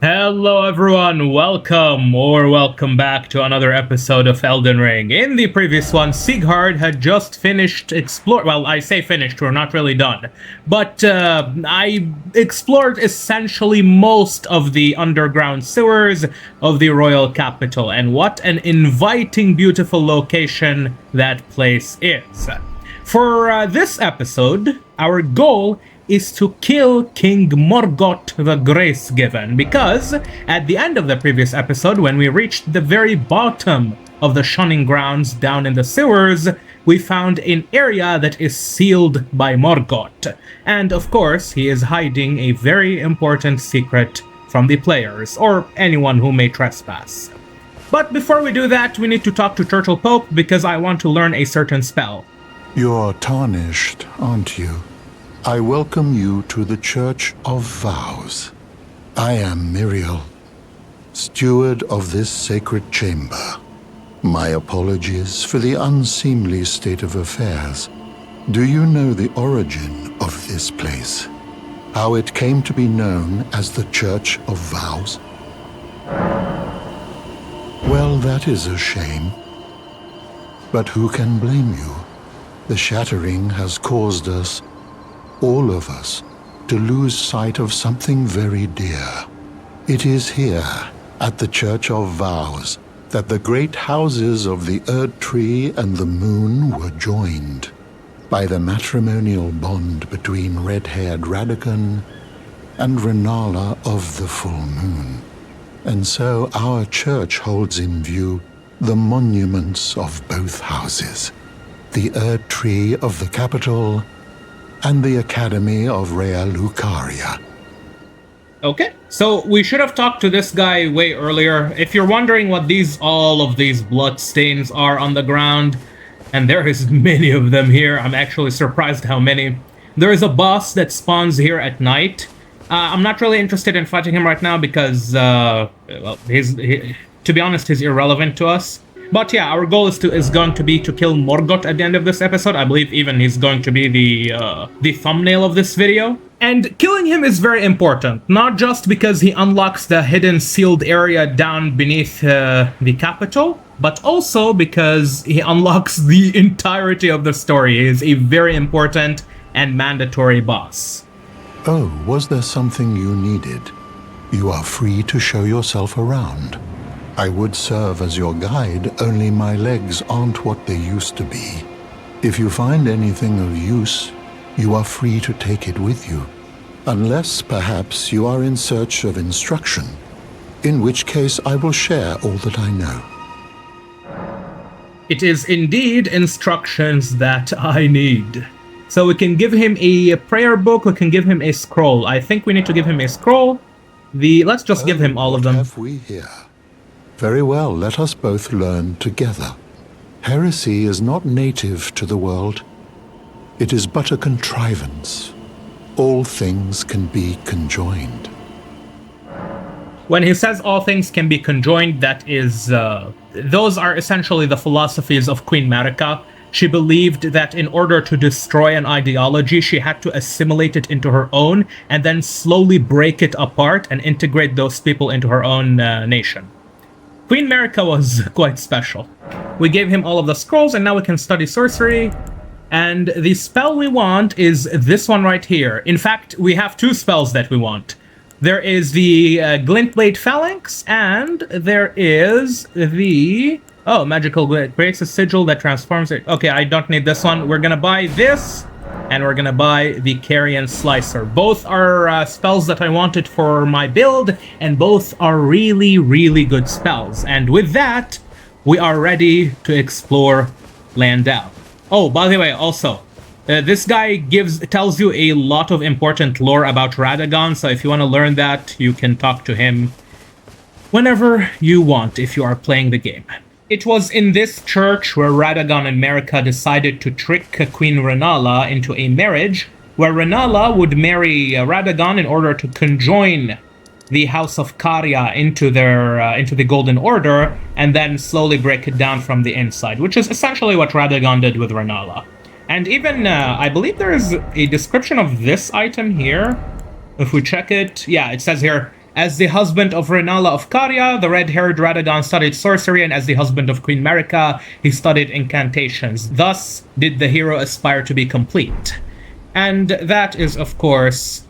Hello everyone, welcome back to another episode of Elden Ring. In the previous one, Sieghard had just finished well, I say finished, we're not really done. But I explored essentially most of the underground sewers of the royal capital, and what an inviting, beautiful location that place is. For this episode, our goal is to kill King Morgott the Grace-Given, because at the end of the previous episode, when we reached the very bottom of the shunning grounds down in the sewers, we found an area that is sealed by Morgott. And of course, he is hiding a very important secret from the players, or anyone who may trespass. But before we do that, we need to talk to Turtle Pope, because I want to learn a certain spell. You're tarnished, aren't you? I welcome you to the Church of Vows. I am Miriel, steward of this sacred chamber. My apologies for the unseemly state of affairs. Do you know the origin of this place? How it came to be known as the Church of Vows? Well, that is a shame. But who can blame you? The shattering has caused us, all of us, to lose sight of something very dear. It is here, at the Church of Vows, that the great houses of the Erd Tree and the Moon were joined by the matrimonial bond between red-haired Radagon and Renala of the Full Moon. And so our church holds in view the monuments of both houses, the Erd Tree of the capital and the Academy of Rea Lucaria. Okay, so we should have talked to this guy way earlier. If you're wondering what all of these blood stains are on the ground, and there is many of them here, I'm actually surprised how many. There is a boss that spawns here at night. I'm not really interested in fighting him right now because, well, to be honest, he's irrelevant to us. But yeah, our goal is going to be to kill Morgott at the end of this episode. I believe even he's going to be the thumbnail of this video. And killing him is very important, not just because he unlocks the hidden sealed area down beneath the capital, but also because he unlocks the entirety of the story. He is a very important and mandatory boss. Oh, was there something you needed? You are free to show yourself around. I would serve as your guide, only my legs aren't what they used to be. If you find anything of use, you are free to take it with you. Unless, perhaps, you are in search of instruction, in which case I will share all that I know. It is indeed instructions that I need. So we can give him a prayer book, we can give him a scroll. I think we need to give him a scroll. Let's just give him all of them. What have we here? Very well, let us both learn together. Heresy is not native to the world. It is but a contrivance. All things can be conjoined. When he says all things can be conjoined, that is, those are essentially the philosophies of Queen Marika. She believed that in order to destroy an ideology, she had to assimilate it into her own, and then slowly break it apart and integrate those people into her own nation. Queen Marika was quite special. We gave him all of the scrolls, and now we can study sorcery. And the spell we want is this one right here. In fact, we have two spells that we want. There is the Glintblade Phalanx, and there is the... Oh, Magical Glade. Creates a sigil that transforms it. Okay, I don't need this one. We're gonna buy this, and we're gonna buy the Carrion Slicer. Both are spells that I wanted for my build, and both are really, really good spells. And with that, we are ready to explore Landau. Oh, by the way, also, this guy tells you a lot of important lore about Radagon, so if you want to learn that, you can talk to him whenever you want if you are playing the game. It was in this church where Radagon and Marika decided to trick Queen Renala into a marriage, where Renala would marry Radagon in order to conjoin the House of Caria into the Golden Order, and then slowly break it down from the inside, which is essentially what Radagon did with Renala. And even, I believe there is a description of this item here. If we check it, yeah, it says here, As the husband of Renala of Caria, the red-haired Radagon studied sorcery, and as the husband of Queen Marika, he studied incantations. Thus did the hero aspire to be complete. And that is, of course,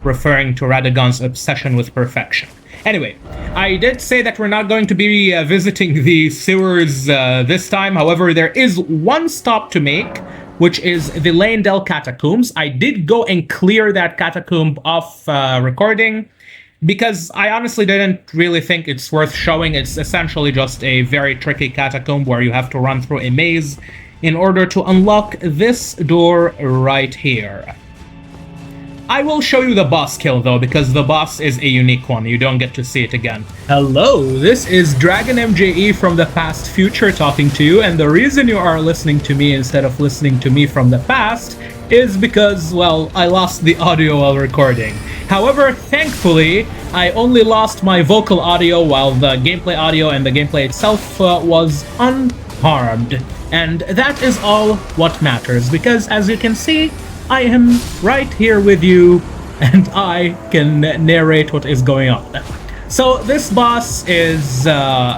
referring to Radagon's obsession with perfection. Anyway, I did say that we're not going to be visiting the sewers this time. However, there is one stop to make, which is the Leyndell Catacombs. I did go and clear that catacomb off recording, because I honestly didn't really think it's worth showing. It's essentially just a very tricky catacomb where you have to run through a maze in order to unlock this door right here. I will show you the boss kill though, because the boss is a unique one. You don't get to see it again. Hello, this is Dragon MJE from the past future talking to you, and the reason you are listening to me instead of listening to me from the past is because, well, I lost the audio while recording. However, thankfully, I only lost my vocal audio while the gameplay audio and the gameplay itself was unharmed. And that is all what matters, because as you can see, I am right here with you, and I can narrate what is going on. So this boss is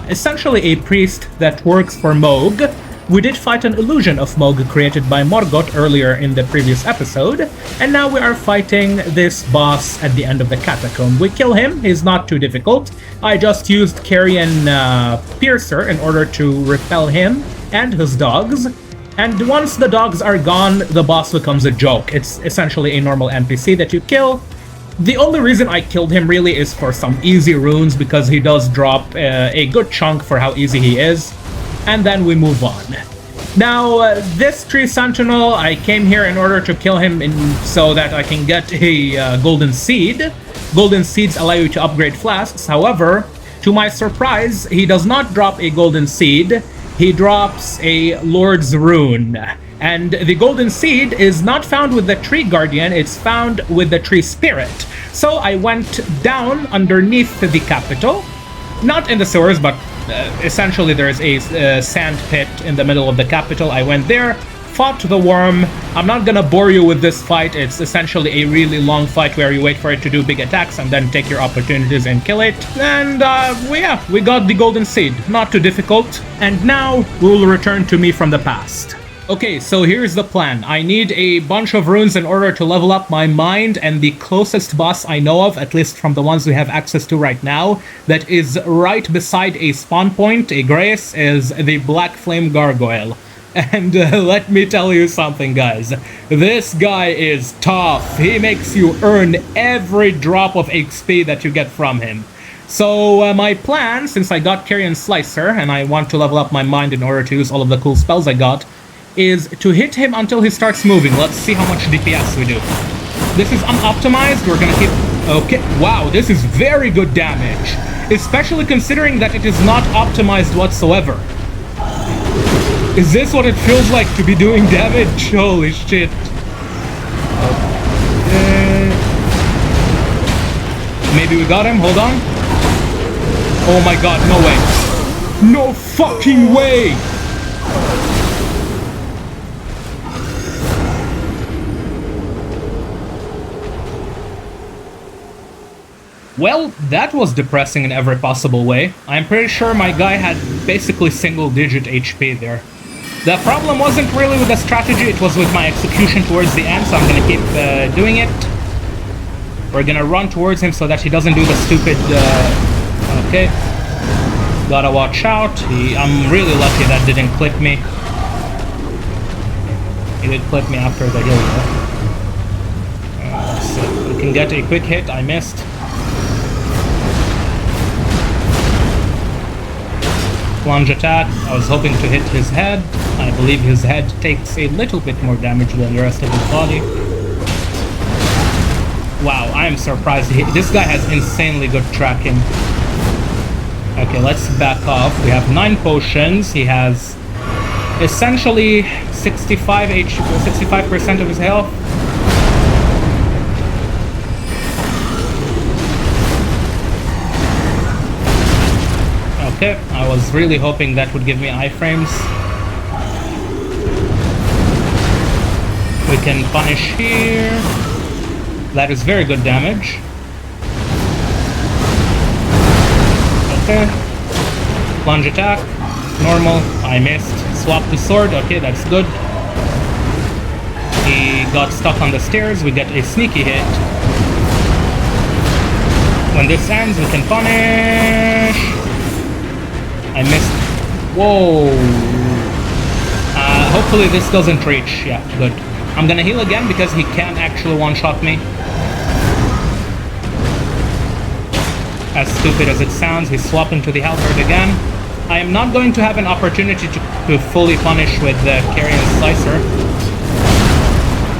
essentially a priest that works for Mohg. We did fight an illusion of Mohg created by Morgott earlier in the previous episode, and now we are fighting this boss at the end of the catacomb. We kill him, he's not too difficult. I just used Carrion Piercer in order to repel him and his dogs. And once the dogs are gone, the boss becomes a joke. It's essentially a normal NPC that you kill. The only reason I killed him really is for some easy runes, because he does drop a good chunk for how easy he is. And then we move on. Now, this Tree Sentinel, I came here in order to kill him so that I can get a Golden Seed. Golden Seeds allow you to upgrade flasks. However, to my surprise, he does not drop a Golden Seed. He drops a Lord's Rune. And the Golden Seed is not found with the Tree Guardian, it's found with the Tree Spirit. So I went down underneath the capital, not in the sewers, but essentially there's a sand pit in the middle of the capital. I went there, fought the worm. I'm not gonna bore you with this fight. It's essentially a really long fight where you wait for it to do big attacks and then take your opportunities and kill it. And we got the Golden Seed. Not too difficult. And now we'll return to me from the past. Okay, so here's the plan. I need a bunch of runes in order to level up my mind, and the closest boss I know of, at least from the ones we have access to right now, that is right beside a spawn point, a Grace, is the Black Flame Gargoyle. And let me tell you something, guys. This guy is tough. He makes you earn every drop of XP that you get from him. So my plan, since I got Carrion Slicer, and I want to level up my mind in order to use all of the cool spells I got, is to hit him until he starts moving. Let's see how much DPS we do. This is unoptimized. We're gonna keep... Okay, wow, this is very good damage. Especially considering that it is not optimized whatsoever. Is this what it feels like to be doing damage? Holy shit. Okay. Maybe we got him, hold on. Oh my god, no way. No fucking way! Well, that was depressing in every possible way. I'm pretty sure my guy had basically single-digit HP there. The problem wasn't really with the strategy, it was with my execution towards the end, so I'm gonna keep doing it. We're gonna run towards him so that he doesn't do the stupid... Okay. Gotta watch out. I'm really lucky that didn't clip me. He did clip me after the heal though. Let's see. We can get a quick hit, I missed. Plunge attack. I was hoping to hit his head. I believe his head takes a little bit more damage than the rest of his body. Wow, I am surprised. This guy has insanely good tracking. Okay, let's back off. We have 9 potions. He has essentially 65% of his health. Okay, I was really hoping that would give me iframes. We can punish here. That is very good damage. Okay. Plunge attack. Normal. I missed. Swap the sword. Okay, that's good. He got stuck on the stairs. We get a sneaky hit. When this ends, we can punish. I missed. Whoa. Hopefully this doesn't reach. Yeah, good. I'm gonna heal again because he can actually one-shot me. As stupid as it sounds, he's swapping to the halberd again. I am not going to have an opportunity to fully punish with the Carrion Slicer.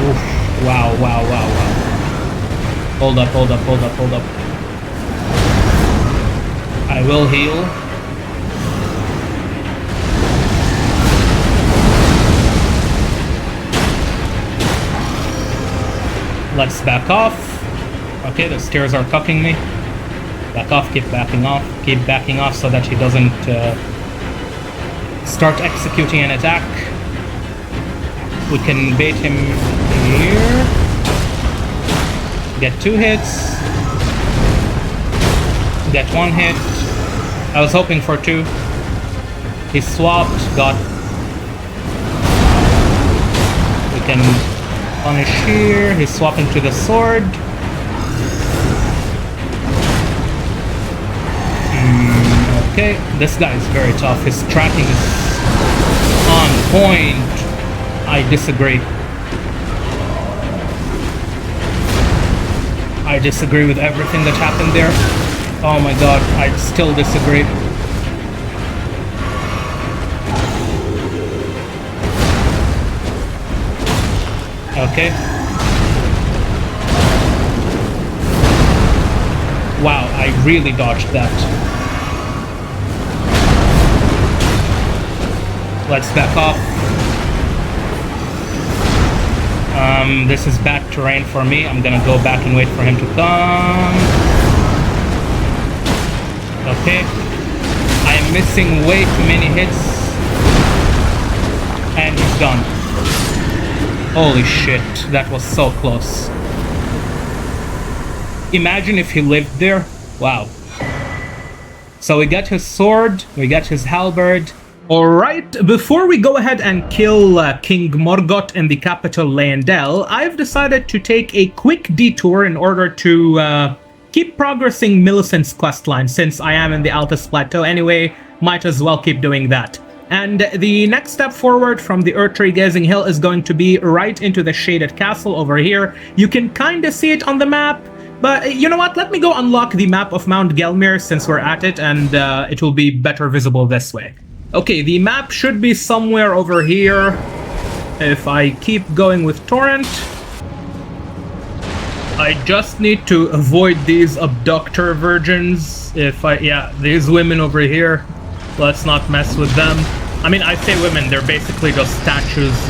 Oof. Wow, wow, wow, wow. Hold up, hold up, hold up, hold up. I will heal. Let's back off. Okay, the stairs are cucking me. Back off, keep backing off so that he doesn't start executing an attack. We can bait him here. Get 2 hits. Get 1 hit. I was hoping for 2. He swapped, got... We can punish here. He's swapping to the sword. Okay, this guy is very tough. His tracking is on point. I disagree. I disagree with everything that happened there. Oh my god, I still disagree. Okay. Wow, I really dodged that. Let's back off. This is bad terrain for me. I'm gonna go back and wait for him to come. Okay. I am missing way too many hits. And he's done. Holy shit, that was so close. Imagine if he lived there. Wow. So we got his sword, we got his halberd. Alright, before we go ahead and kill King Morgott in the capital Leyndell, I've decided to take a quick detour in order to keep progressing Millicent's questline, since I am in the Altus Plateau anyway, might as well keep doing that. And the next step forward from the Erdtree Gazing Hill is going to be right into the Shaded Castle over here. You can kinda see it on the map, but you know what, let me go unlock the map of Mount Gelmir since we're at it, and it will be better visible this way. Okay, the map should be somewhere over here. If I keep going with Torrent. I just need to avoid these abductor virgins. Yeah, these women over here. Let's not mess with them. I mean, I say women, they're basically just statues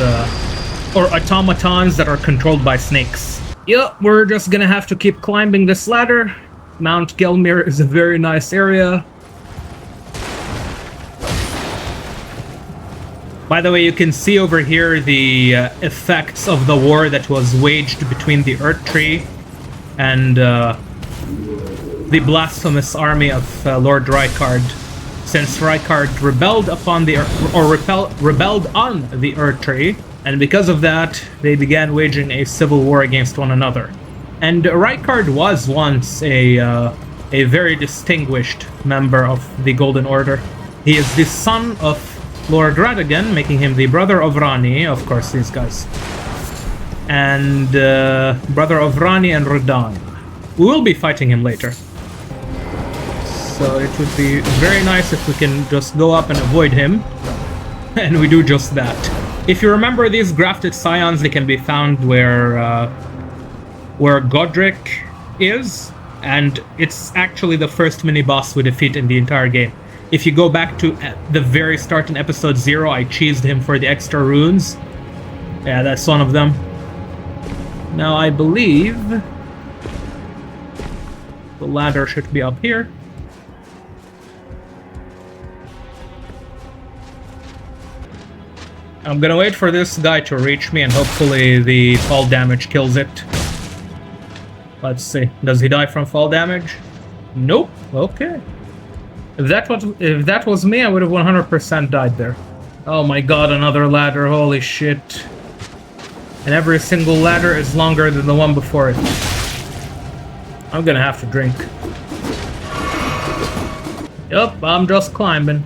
or automatons that are controlled by snakes. Yep, we're just gonna have to keep climbing this ladder. Mount Gelmir is a very nice area. By the way, you can see over here the effects of the war that was waged between the Erdtree and the blasphemous army of Lord Rykard. Since Rykard rebelled upon the rebelled on the Erdtree, and because of that, they began waging a civil war against one another. And Rykard was once a very distinguished member of the Golden Order. He is the son of Lord Radagon, making him the brother of Rani, of course, these guys. And brother of Rani and Radahn. We will be fighting him later. So it would be very nice if we can just go up and avoid him. And we do just that. If you remember these grafted scions, they can be found where Godric is. And it's actually the first mini-boss we defeat in the entire game. If you go back to the very start in episode 0, I cheesed him for the extra runes. Yeah, that's one of them. Now I believe the ladder should be up here. I'm gonna wait for this guy to reach me and hopefully the fall damage kills it. Let's see. Does he die from fall damage? Nope. Okay. If that was me, I would have 100% died there. Oh my god, another ladder, holy shit. And every single ladder is longer than the one before it. I'm gonna have to drink. Yup, I'm just climbing.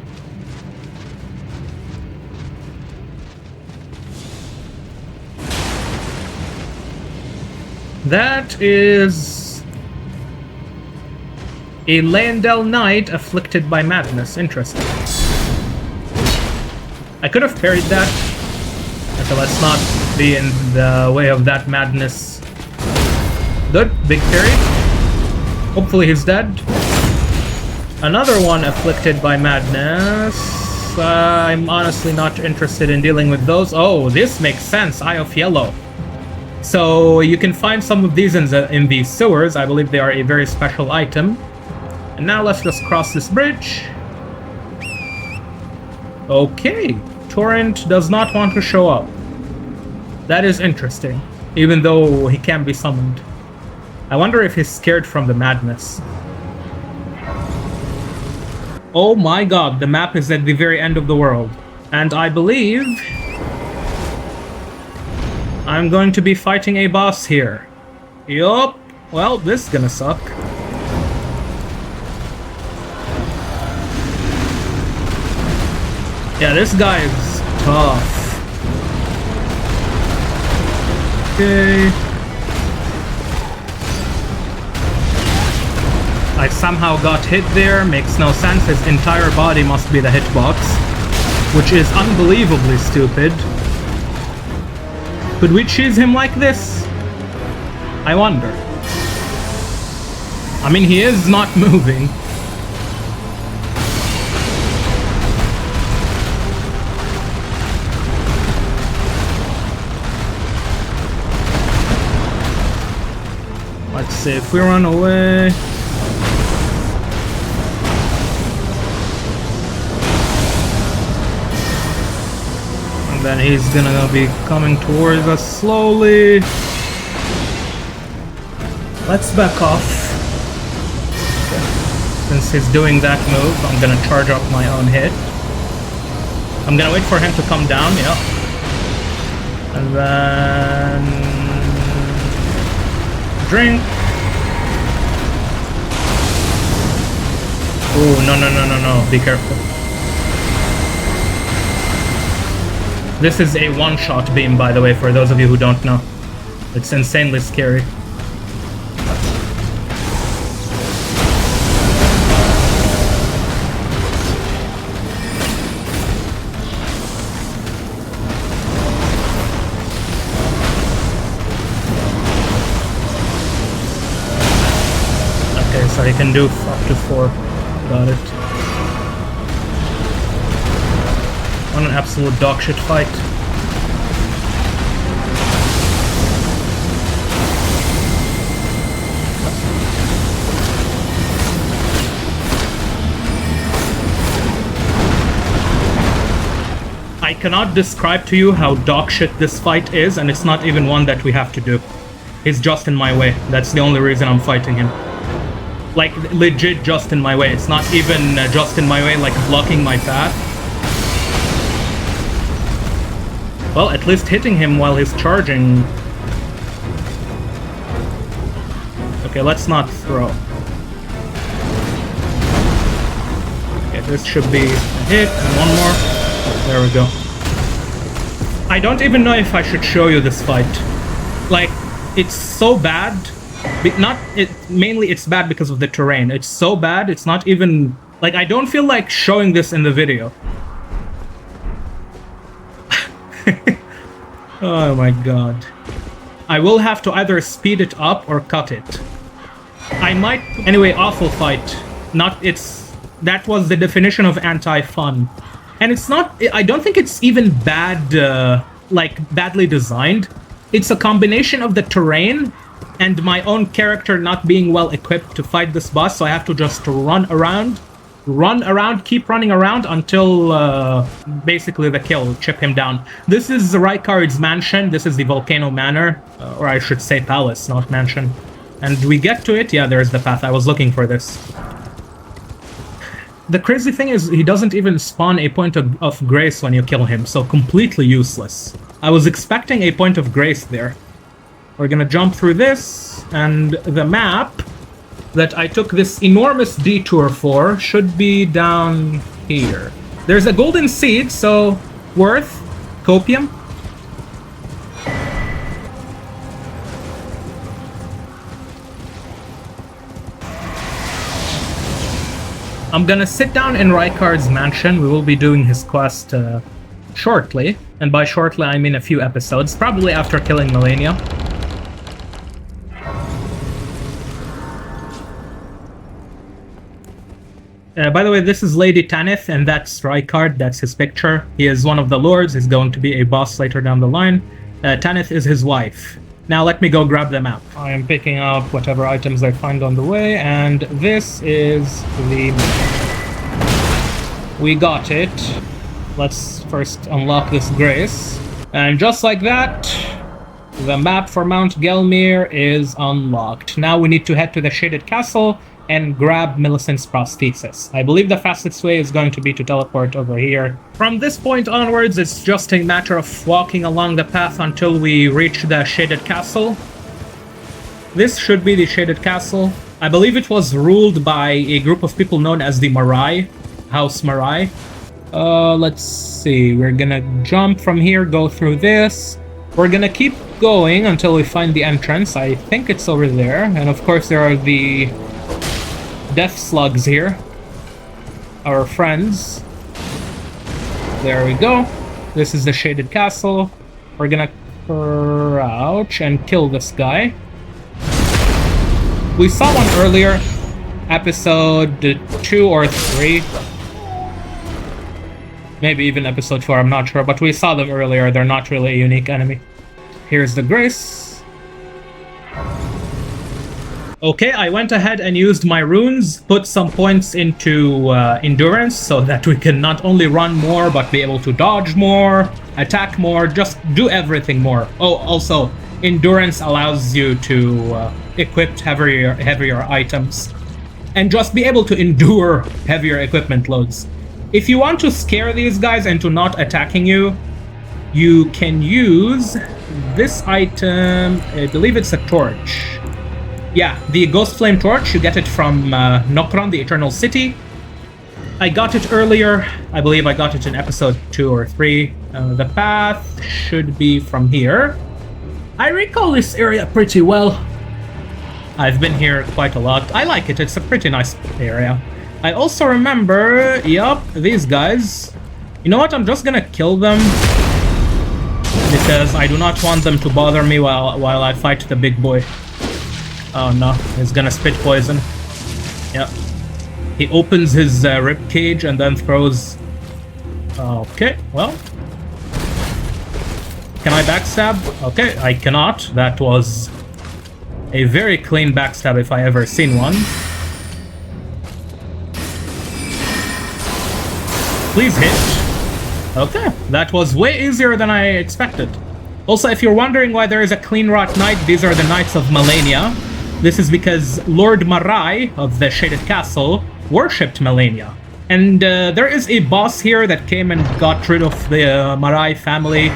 That is a Landell Knight afflicted by madness. Interesting. I could have parried that. Okay, let's not be in the way of that madness. Good, big parry. Hopefully he's dead. Another one afflicted by madness. I'm honestly not interested in dealing with those. Oh, this makes sense. Eye of Yellow. So you can find some of these in these sewers. I believe they are a very special item. And now let's just cross this bridge. Okay. Torrent does not want to show up. That is interesting. Even though he can be summoned. I wonder if he's scared from the madness. Oh my god, the map is at the very end of the world. And I believe I'm going to be fighting a boss here. Yup. Well, this is gonna suck. Yeah, this guy is tough. Okay. I somehow got hit there. Makes no sense. His entire body must be the hitbox, which is unbelievably stupid. Could we cheese him like this? I wonder. I mean, he is not moving. Let's see if we run away. And then he's gonna be coming towards us slowly. Let's back off. Since he's doing that move, I'm gonna charge up my own hit. I'm gonna wait for him to come down, yeah. And then drink. Oh, no. Be careful. This is a one-shot beam, by the way, for those of you who don't know. It's insanely scary. So he can do up to 4. Got it. On an absolute dogshit fight. I cannot describe to you how dogshit this fight is, and it's not even one that we have to do. He's just in my way. That's the only reason I'm fighting him. Like, legit just in my way. It's not even just in my way, like blocking my path. Well, at least hitting him while he's charging. Okay, let's not throw. Okay, this should be a hit, and one more. There we go. I don't even know if I should show you this fight. Like, it's so bad. Mainly it's bad because of the terrain. It's so bad, it's not even... Like, I don't feel like showing this in the video. Oh my god. I will have to either speed it up or cut it. I might... Anyway, awful fight. That was the definition of anti-fun. And it's not... I don't think it's even bad, badly designed. It's a combination of the terrain and my own character not being well equipped to fight this boss, so I have to just run around, keep running around until basically the kill, chip him down. This is Rykard's mansion. This is the Volcano Manor, or I should say palace, not mansion. And we get to it. Yeah, there's the path. I was looking for this. The crazy thing is he doesn't even spawn a point of grace when you kill him, so completely useless. I was expecting a point of grace there. We're gonna jump through this, and the map that I took this enormous detour for should be down here. There's a golden seed, so worth copium. I'm gonna sit down in Rykard's mansion. We will be doing his quest shortly, and by shortly I mean a few episodes, probably after killing Melania. By the way, this is Lady Tanith, and that's Rykard. That's his picture. He is one of the lords. He's going to be a boss later down the line. Tanith is his wife. Now let me go grab the map. I am picking up whatever items I find on the way, and this is the map. We got it. Let's first unlock this grace. And just like that, the map for Mount Gelmir is unlocked. Now we need to head to the Shaded Castle and grab Millicent's prosthesis. I believe the fastest way is going to be to teleport over here. From this point onwards, it's just a matter of walking along the path until we reach the Shaded Castle. This should be the Shaded Castle. I believe it was ruled by a group of people known as the Marai, House Marai. Let's see, we're gonna jump from here, go through this. We're gonna keep going until we find the entrance. I think it's over there. And of course there are the death slugs here, our friends. There we go. This is the Shaded Castle. We're gonna crouch and kill this guy. We saw one earlier, episode 2 or 3. Maybe even episode 4, I'm not sure, but we saw them earlier. They're not really a unique enemy. Here's the grace. Okay, I went ahead and used my runes, put some points into endurance so that we can not only run more, but be able to dodge more, attack more, just do everything more. Oh, also, endurance allows you to equip heavier items and just be able to endure heavier equipment loads. If you want to scare these guys into not attacking you, you can use this item. I believe it's a torch. Yeah, the Ghost Flame Torch, you get it from Nokron, the Eternal City. I got it earlier. I believe I got it in episode 2 or 3. The path should be from here. I recall this area pretty well. I've been here quite a lot. I like it. It's a pretty nice area. I also remember, yup, these guys. You know what? I'm just gonna kill them because I do not want them to bother me while I fight the big boy. Oh no, he's gonna spit poison. Yep. He opens his rib cage and then throws... Okay, well. Can I backstab? Okay, I cannot. That was a very clean backstab if I ever seen one. Please hit. Okay, that was way easier than I expected. Also, if you're wondering why there is a clean rot knight, these are the Knights of Melania. This is because Lord Marai of the Shaded Castle worshipped Melania. And there is a boss here that came and got rid of the Marai family.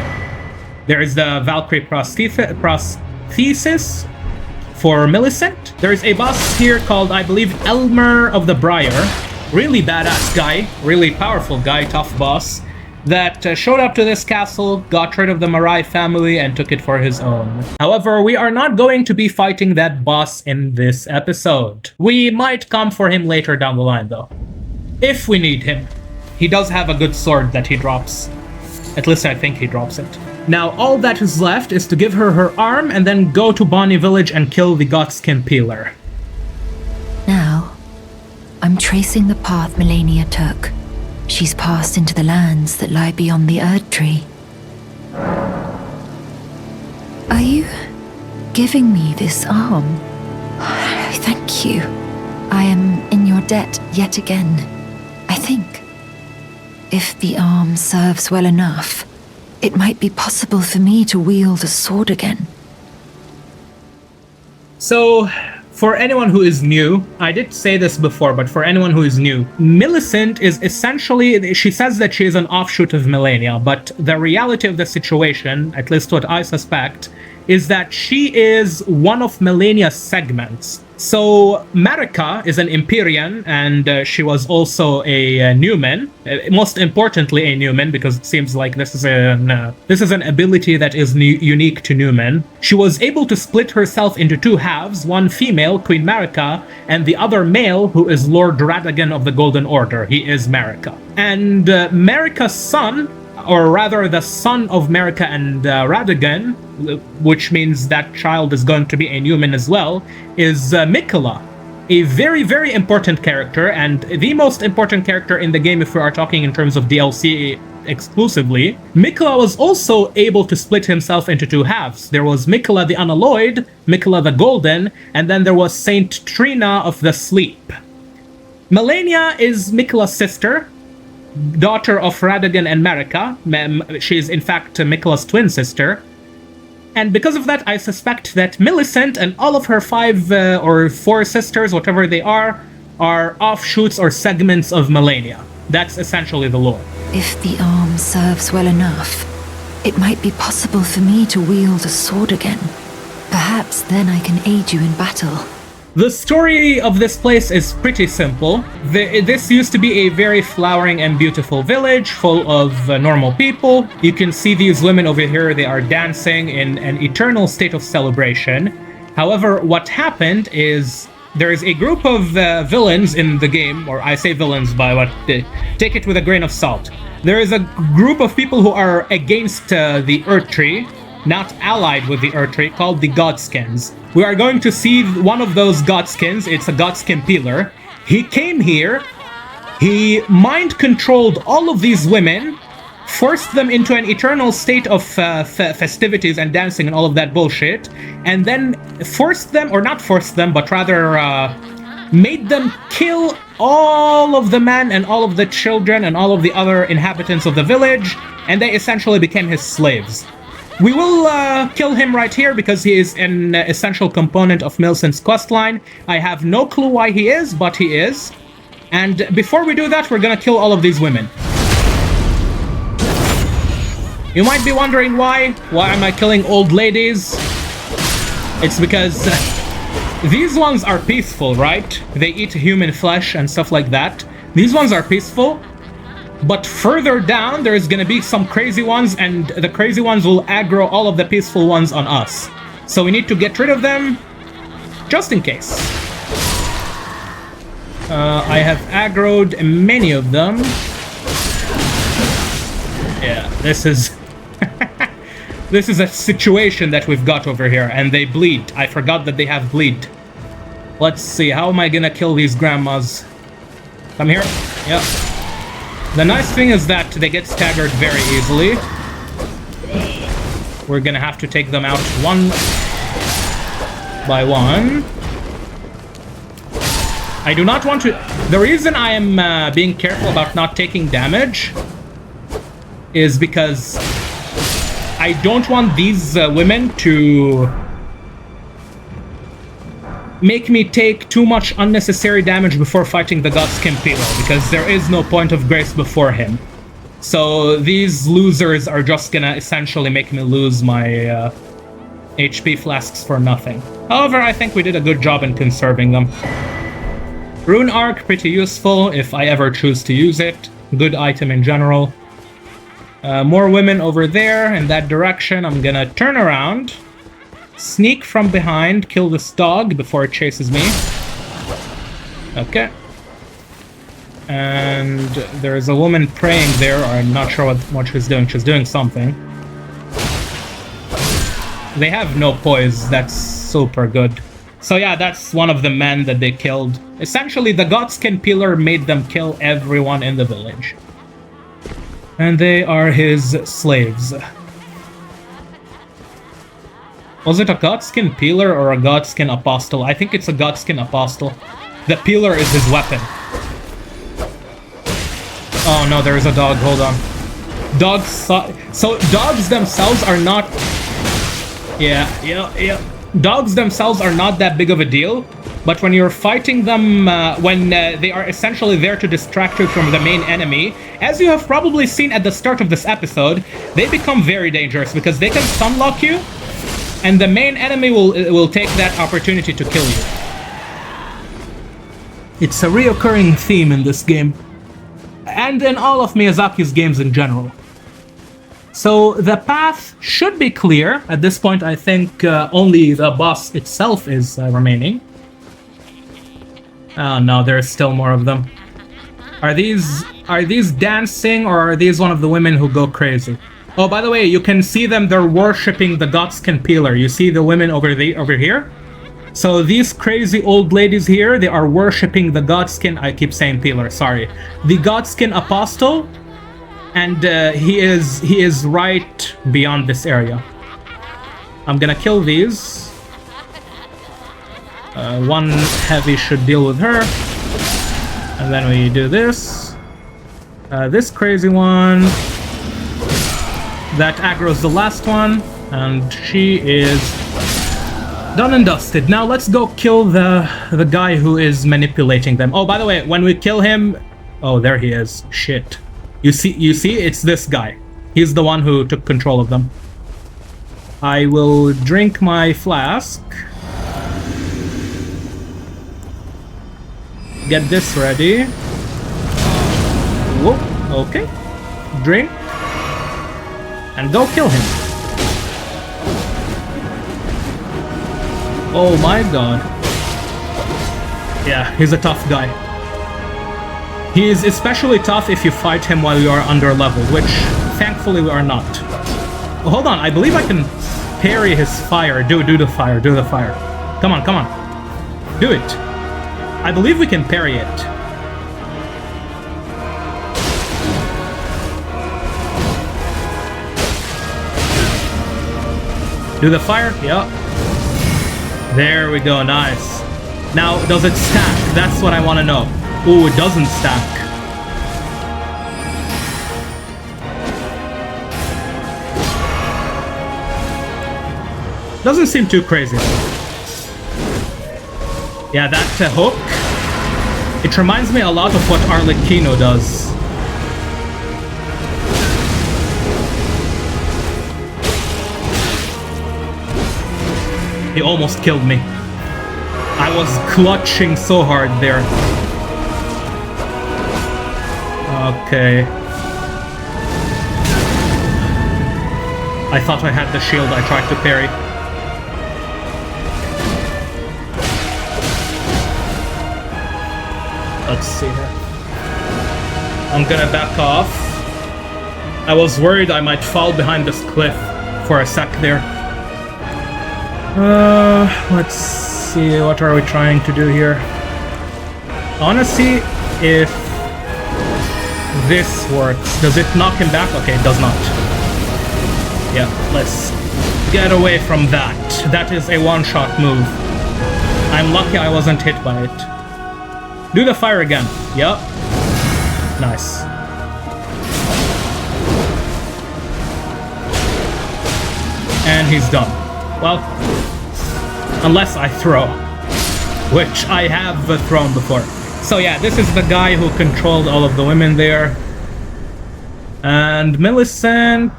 There is the Valkyrie prosthesis for Millicent. There is a boss here called, I believe, Elmer of the Briar. Really badass guy, really powerful guy, tough boss, that showed up to this castle, got rid of the Marai family, and took it for his own. However, we are not going to be fighting that boss in this episode. We might come for him later down the line, though. If we need him. He does have a good sword that he drops. At least I think he drops it. Now, all that is left is to give her her arm and then go to Bonnie Village and kill the Godskin Peeler. Now, I'm tracing the path Melania took. She's passed into the lands that lie beyond the Erd Tree. Are you giving me this arm? Thank you. I am in your debt yet again, I think. If the arm serves well enough, it might be possible for me to wield a sword again. So, For anyone who is new, I did say this before, but for anyone who is new, Millicent is essentially, she says that she is an offshoot of Melania, but the reality of the situation, at least what I suspect, is that she is one of Melania's segments. So Marika is an Empyrean, and she was also a Newman. Most importantly, a Newman, because it seems like this is an ability that is unique to Newman. She was able to split herself into two halves: one female, Queen Marika, and the other male, who is Lord Radagon of the Golden Order. He is Marika. And Marika's son, or rather the son of Marika and Radagon, which means that child is going to be a Newman as well, is Miquella, a very, very important character, and the most important character in the game if we are talking in terms of DLC exclusively. Miquella was also able to split himself into two halves. There was Miquella the Unalloyed, Miquella the Golden, and then there was Saint Trina of the Sleep. Melania is Miquella's sister, daughter of Radagon and Marika. She is in fact Miquella's twin sister. And because of that, I suspect that Millicent and all of her 5 or 4 sisters, whatever they are offshoots or segments of Melania. That's essentially the lore. If the arm serves well enough, it might be possible for me to wield a sword again. Perhaps then I can aid you in battle. The story of this place is pretty simple. This used to be a very flowering and beautiful village full of normal people. You can see these women over here, they are dancing in an eternal state of celebration. However, what happened is there is a group of villains in the game, or I say villains by what, take it with a grain of salt. There is a group of people who are against the Earth Tree, not allied with the Earth Tree, called the Godskins. We are going to see one of those Godskins. It's a Godskin peeler. He came here, he mind-controlled all of these women, forced them into an eternal state of festivities and dancing and all of that bullshit, and then forced them, or not forced them, but rather made them kill all of the men and all of the children and all of the other inhabitants of the village, and they essentially became his slaves. We will kill him right here because he is an essential component of Millicent's questline. I have no clue why he is, but he is. And before we do that, we're gonna kill all of these women. You might be wondering why. Why am I killing old ladies? It's because these ones are peaceful, right? They eat human flesh and stuff like that. These ones are peaceful. But further down, there's gonna be some crazy ones, and the crazy ones will aggro all of the peaceful ones on us. So we need to get rid of them, just in case. I have aggroed many of them. Yeah, this is... this is a situation that we've got over here, and they bleed. I forgot that they have bleed. Let's see, how am I gonna kill these grandmas? Come here. Yep. The nice thing is that they get staggered very easily. We're gonna have to take them out one by one. I do not want to... The reason I am being careful about not taking damage is because I don't want these women to make me take too much unnecessary damage before fighting the Godskin Peeler, because there is no point of grace before him. So these losers are just gonna essentially make me lose my HP flasks for nothing. However, I think we did a good job in conserving them. Rune Arc, pretty useful if I ever choose to use it. Good item in general. More women over there in that direction. I'm gonna turn around, sneak from behind, kill this dog before it chases me. Okay. And there's a woman praying there, or I'm not sure what she's doing. She's doing something. They have no poise. That's super good. So yeah, that's one of the men that they killed. Essentially, the Godskin Peeler made them kill everyone in the village. And they are his slaves. Was it a Godskin Peeler or a Godskin Apostle? I think it's a Godskin Apostle. The Peeler is his weapon. Oh no, there is a dog. Hold on. Dogs... So dogs themselves are not... Yeah. Dogs themselves are not that big of a deal, But when you're fighting them, when they are essentially there to distract you from the main enemy, as you have probably seen at the start of this episode, they become very dangerous because they can stunlock you, and the main enemy will take that opportunity to kill you. It's a reoccurring theme in this game, and in all of Miyazaki's games in general. So the path should be clear. At this point, I think only the boss itself is remaining. Oh no, there's still more of them. Are these dancing, or are these one of the women who go crazy? Oh, by the way, you can see them. They're worshipping the Godskin Peeler. You see the women over here? So these crazy old ladies here, they are worshipping the Godskin. I keep saying Peeler. Sorry, the Godskin Apostle, and he is right beyond this area. I'm gonna kill these. One heavy should deal with her. And then we do this. This crazy one. That aggro's the last one. And she is done and dusted. Now let's go kill the guy who is manipulating them. Oh, by the way, when we kill him... Oh, there he is. Shit. You see? It's this guy. He's the one who took control of them. I will drink my flask. Get this ready. Whoop, okay. Drink. And go kill him. Oh my god. Yeah, he's a tough guy. He is especially tough if you fight him while you are under level, which thankfully we are not. Oh, hold on, I believe I can parry his fire. Do the fire, do the fire. Come on, come on. Do it. I believe we can parry it. Do the fire? Yep. There we go, nice. Now, does it stack? That's what I want to know. Ooh, it doesn't stack. Doesn't seem too crazy. Yeah, that hook, it reminds me a lot of what Arlecchino does. He almost killed me. I was clutching so hard there. Okay. I thought I had the shield. I tried to parry. Let's see here. I'm gonna back off. I was worried I might fall behind this cliff for a sec there. Let's see, what are we trying to do here? I wanna see if this works. Does it knock him back? Okay, it does not. Yeah, let's get away from that. That is a one-shot move. I'm lucky I wasn't hit by it. Do the fire again. Yep. Nice. And he's done. Well, unless I throw, which I have thrown before. So yeah, this is the guy who controlled all of the women there. And Millicent,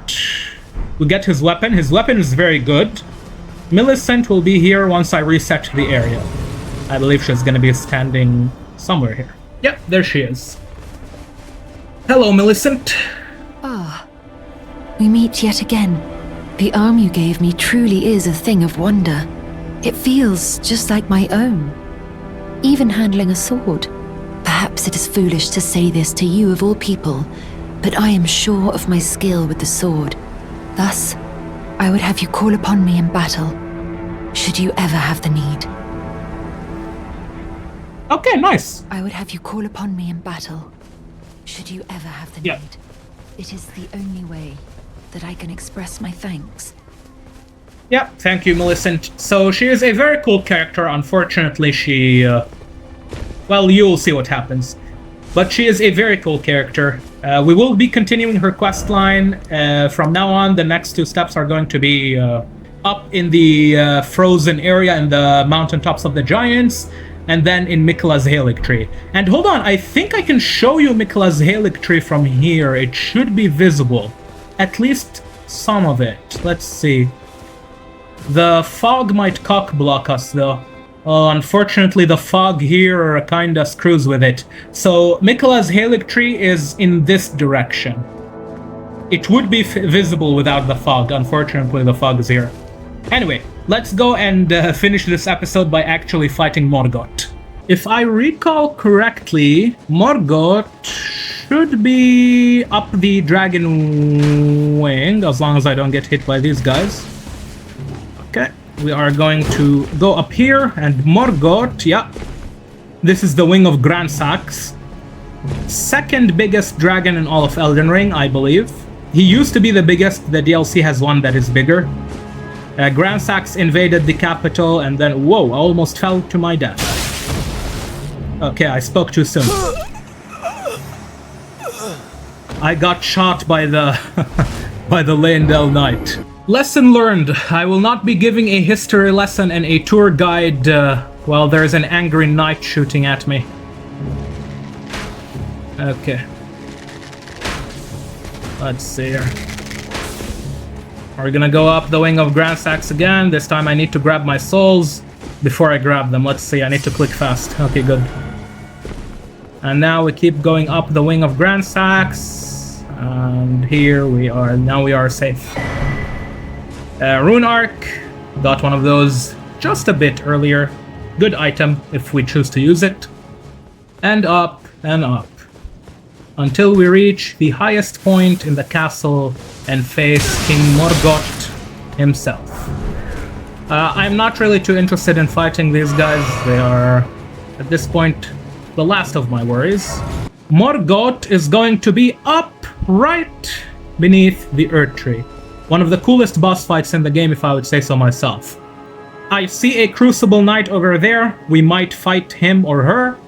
we get his weapon. His weapon is very good. Millicent will be here once I reset the area. I believe she's gonna be standing somewhere here. Yep, there she is. Hello, Millicent. Ah, we meet yet again. The arm you gave me truly is a thing of wonder. It feels just like my own. Even handling a sword. Perhaps it is foolish to say this to you of all people, but I am sure of my skill with the sword. Thus, I would have you call upon me in battle, should you ever have the need. Okay, nice. I would have you call upon me in battle, should you ever have the Yeah. need. It is the only way that I can express my thanks. Yeah, thank you, Millicent. So she is a very cool character. Unfortunately, she... well, you'll see what happens. But she is a very cool character. We will be continuing her quest line. From now on, the next two steps are going to be up in the frozen area in the mountaintops of the giants. and then in Mikla's Halig tree. And hold on, I think I can show you Mikla's Halig tree from here. It should be visible. At least some of it. Let's see. The fog might cock block us though. Unfortunately, the fog here kinda screws with it. So Mikla's Halig tree is in this direction. It would be visible without the fog. Unfortunately, the fog is here. Anyway, let's go and finish this episode by actually fighting Morgott. If I recall correctly, Morgott should be up the dragon wing, as long as I don't get hit by these guys. Okay, we are going to go up here, and Morgott, yeah. This is the wing of Gransax. Second biggest dragon in all of Elden Ring, I believe. He used to be the biggest. The DLC has one that is bigger. Gransax invaded the capital, and then, whoa, I almost fell to my death. Okay, I spoke too soon. I got shot by the by the Leyndell Knight. Lesson learned. I will not be giving a history lesson and a tour guide while there's an angry knight shooting at me. Okay. Let's see here. We're gonna go up the wing of Gransax again. This time I need to grab my souls before I grab them. Let's see, I need to click fast. Okay, good. And now we keep going up the wing of Gransax. And here we are. Now we are safe. Rune Arc. Got one of those just a bit earlier. Good item if we choose to use it. And up and up. Until we reach the highest point in the castle and face King Morgott himself. I'm not really too interested in fighting these guys. They are, at this point, the last of my worries. Morgott is going to be up right beneath the Earth Tree. One of the coolest boss fights in the game, if I would say so myself. I see a Crucible Knight over there. We might fight him or her.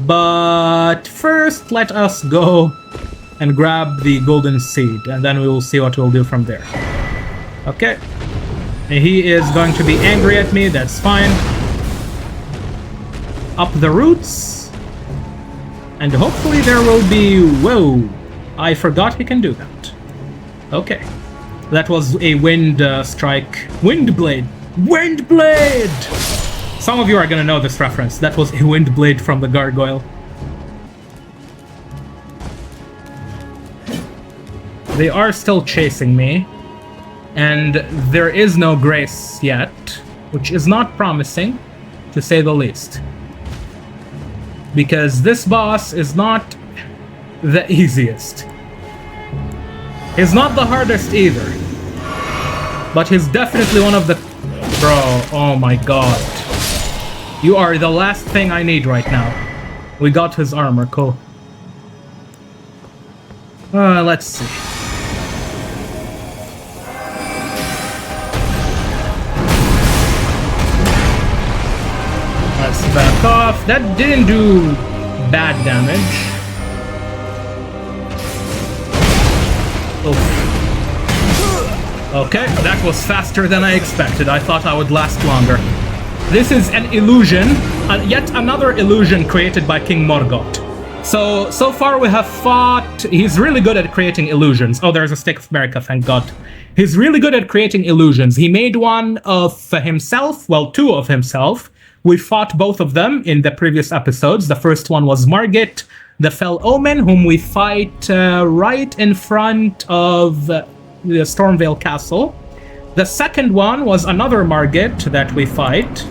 But first, let us go and grab the golden seed, and then we will see what we'll do from there. Okay. He is going to be angry at me, that's fine. Up the roots. And hopefully there will be... Whoa! I forgot he can do that. Okay. That was a wind strike. Wind blade! Wind blade! Some of you are gonna know this reference. That was a wind blade from the gargoyle. They are still chasing me. And there is no grace yet, which is not promising, to say the least. Because this boss is not the easiest. He's not the hardest either. But he's definitely one of the... Bro, oh my god. You are the last thing I need right now. We got his armor, cool. Let's see. Let's back off. That didn't do bad damage. Oof. Okay, that was faster than I expected. I thought I would last longer. This is an illusion, yet another illusion created by King Morgott. So far we have fought... He's really good at creating illusions. Oh, there's a stick of America, thank God. He's really good at creating illusions. He made one of himself, well, two of himself. We fought both of them in the previous episodes. The first one was Morgott, the Fell Omen, whom we fight right in front of the Stormvale Castle. The second one was another Morgott that we fight.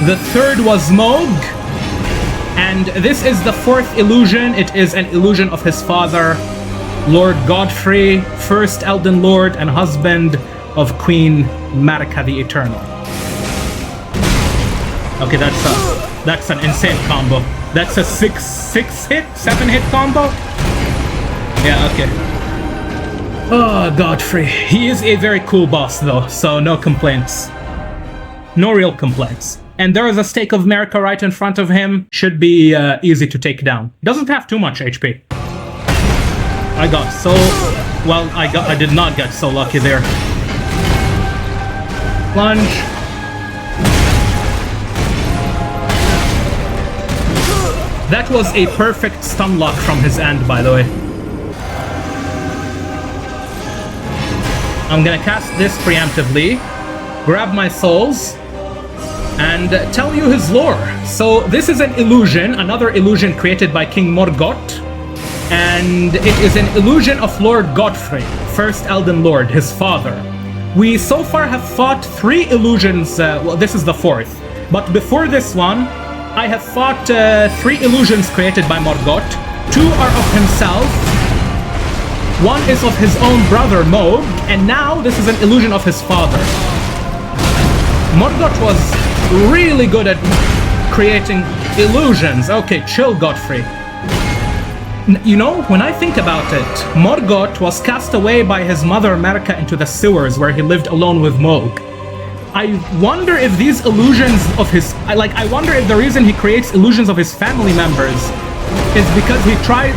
The third was Moog. And this is the fourth illusion. It is an illusion of his father, Lord Godfrey, first Elden Lord and husband of Queen Marika the Eternal. Okay, that's an insane combo. That's a 7 hit combo? Yeah, okay. Oh, Godfrey. He is a very cool boss though, so no complaints. No real complaints. And there is a stake of Marika right in front of him. Should be easy to take down. Doesn't have too much HP. I got so... Well, I did not get so lucky there. Plunge. That was a perfect stun lock from his end, by the way. I'm gonna cast this preemptively, grab my souls, and tell you his lore. So this is an illusion, another illusion created by King Morgott, and it is an illusion of Lord Godfrey, first Elden Lord, his father. We so far have fought 3 illusions, well, this is the 4th, but before this one, I have fought 3 illusions created by Morgott. 2 are of himself, 1 is of his own brother Moog, and now this is an illusion of his father. Morgott was really good at creating illusions. Okay, chill, Godfrey. You know, when I think about it, Morgott was cast away by his mother Marika into the sewers where he lived alone with Moog. I wonder if these illusions of his... I wonder if the reason he creates illusions of his family members is because he tried,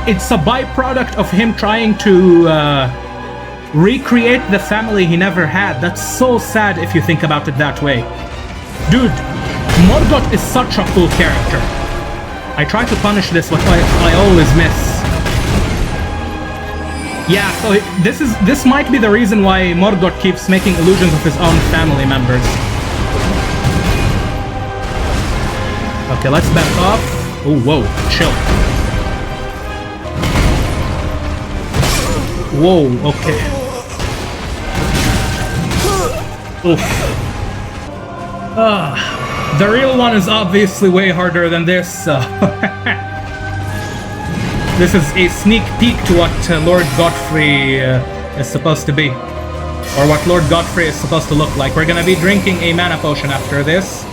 it's a byproduct of him trying to recreate the family he never had. That's so sad if you think about it that way. Dude, Morgott is such a cool character. I try to punish this, but I always miss. Yeah, so this might be the reason why Morgott keeps making illusions of his own family members. Okay, let's back off. Oh, whoa, chill. Whoa, okay. Oof. The real one is obviously way harder than this. This is a sneak peek to what Lord Godfrey is supposed to be. Or what Lord Godfrey is supposed to look like. We're gonna be drinking a mana potion after this.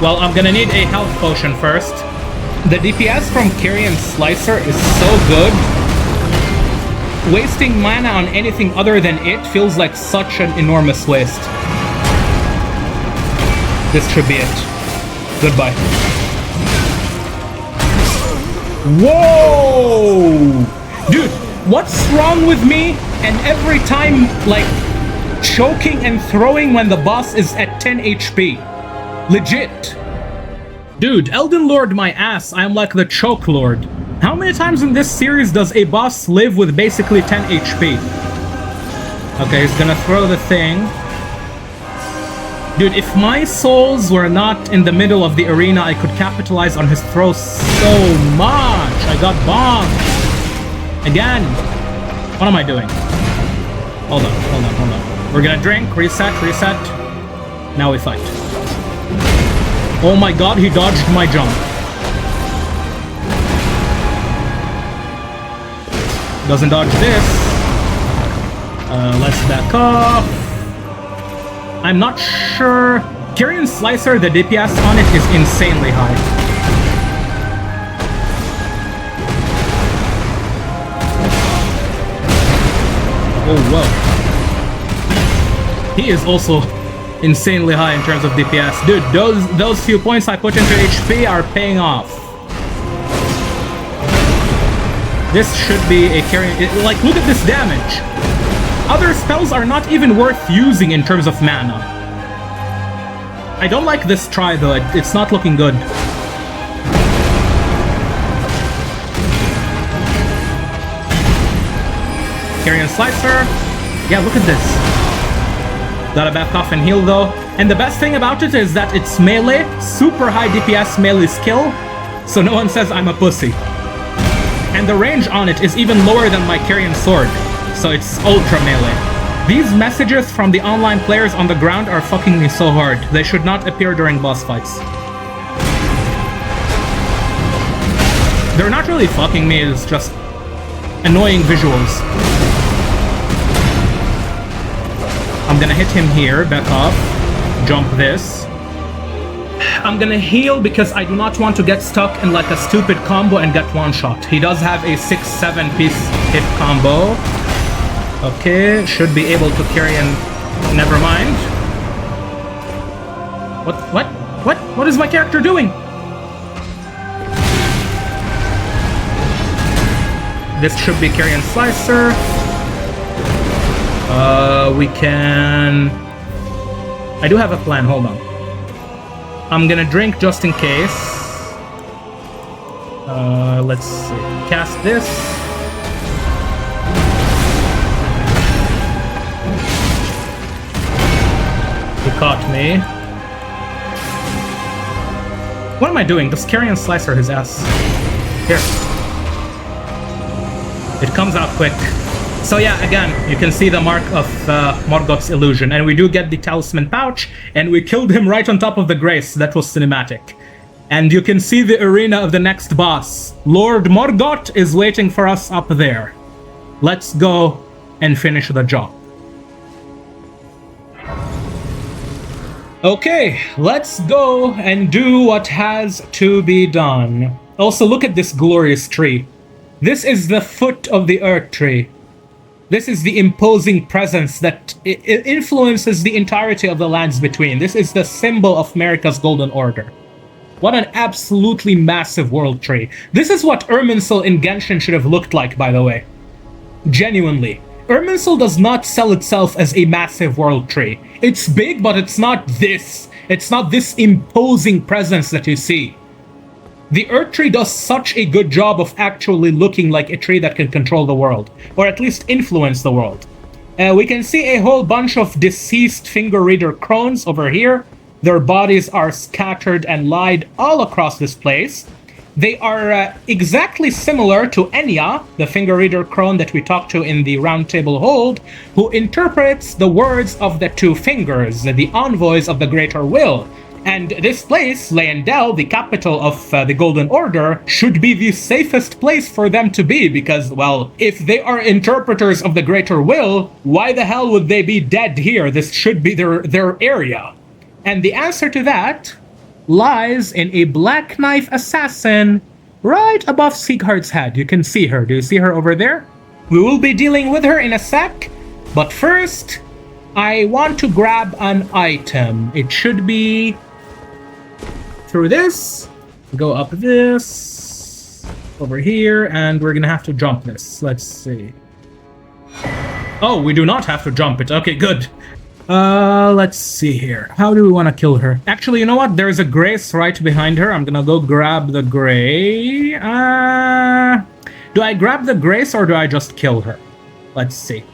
Well, I'm gonna need a health potion first. The DPS from Carrion Slicer is so good. Wasting mana on anything other than it feels like such an enormous waste. This should be it. Goodbye. Whoa! Dude, what's wrong with me? And every time, choking and throwing when the boss is at 10 HP. Legit. Dude, Elden Lord my ass, I'm like the choke lord. How many times in this series does a boss live with basically 10 HP? Okay, he's gonna throw the thing. Dude, if my souls were not in the middle of the arena, I could capitalize on his throw so much. I got bombed. Again. What am I doing? Hold on. We're gonna drink, reset. Now we fight. Oh my god, he dodged my jump. Doesn't dodge this. Let's back off. I'm not sure. Carrion Slicer, the DPS on it is insanely high. Oh, whoa. He is also insanely high in terms of DPS. Dude, those few points I put into HP are paying off. This should be a carrion... look at this damage. Other spells are not even worth using in terms of mana. I don't like this try, though. It's not looking good. Carrion Slicer. Yeah, look at this. Gotta back off and heal, though. And the best thing about it is that it's melee. Super high DPS melee skill. So no one says I'm a pussy. And the range on it is even lower than my Carrion Sword. So it's ultra melee. These messages from the online players on the ground are fucking me so hard. They should not appear during boss fights. They're not really fucking me, it's just annoying visuals. I'm gonna hit him here, back off, jump this. I'm gonna heal because I do not want to get stuck in a stupid combo and get one shot. He does have a 6-7 piece hit combo. Okay, should be able to carry in... Never mind. What is my character doing? This should be Carrion Slicer. We can... I do have a plan, hold on. I'm gonna drink just in case. Let's see. Cast this. He caught me. What am I doing? Does Carrion Slicer his ass? Here. It comes out quick. So yeah, again, you can see the mark of Morgott's illusion. And we do get the talisman pouch, and we killed him right on top of the Grace. That was cinematic. And you can see the arena of the next boss. Lord Morgott is waiting for us up there. Let's go and finish the job. Okay, let's go and do what has to be done. Also, look at this glorious tree. This is the foot of the Earth tree. This is the imposing presence that influences the entirety of the lands between. This is the symbol of America's Golden Order. What an absolutely massive world tree. This is what Irminsul in Genshin should have looked like, by the way. Genuinely. Irminsul does not sell itself as a massive world tree. It's big, but it's not this. It's not this imposing presence that you see. The Earth Tree does such a good job of actually looking like a tree that can control the world, or at least influence the world. We can see a whole bunch of deceased finger reader crones over here. Their bodies are scattered and lied all across this place. They are exactly similar to Enya, the finger reader crone that we talked to in the Round Table Hold, who interprets the words of the two fingers, the envoys of the Greater Will. And this place, Leyendell, the capital of the Golden Order, should be the safest place for them to be because, well, if they are interpreters of the Greater Will, why the hell would they be dead here? This should be their area. And the answer to that lies in a Black Knife assassin right above Sieghart's head. You can see her. Do you see her over there? We will be dealing with her in a sec, but first, I want to grab an item. It should be through this, go up this, over here, and we're gonna have to jump this. Let's see. Oh, we do not have to jump it. Okay, good. Let's see here. How do we want to kill her? Actually, you know what? There's a Grace right behind her. I'm gonna go grab the Gray. Do I grab the Grace or do I just kill her? Let's see.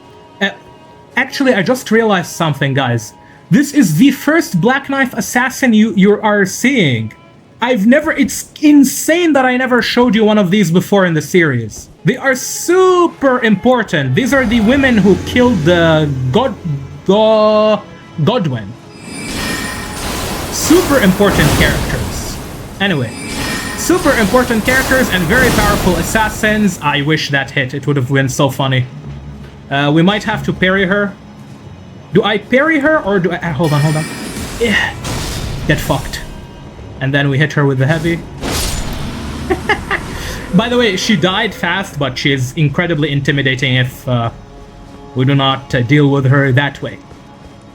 Actually, I just realized something, guys. This is the first Black Knife assassin you are seeing. It's insane that I never showed you one of these before in the series. They are super important. These are the women who killed the Godwin. Super important characters. Anyway, super important characters and very powerful assassins. I wish that hit. It would have been so funny. We might have to parry her. Do I parry her or do I... hold on. Yeah. Get fucked. And then we hit her with the heavy. By the way, she died fast, but she is incredibly intimidating if we do not deal with her that way.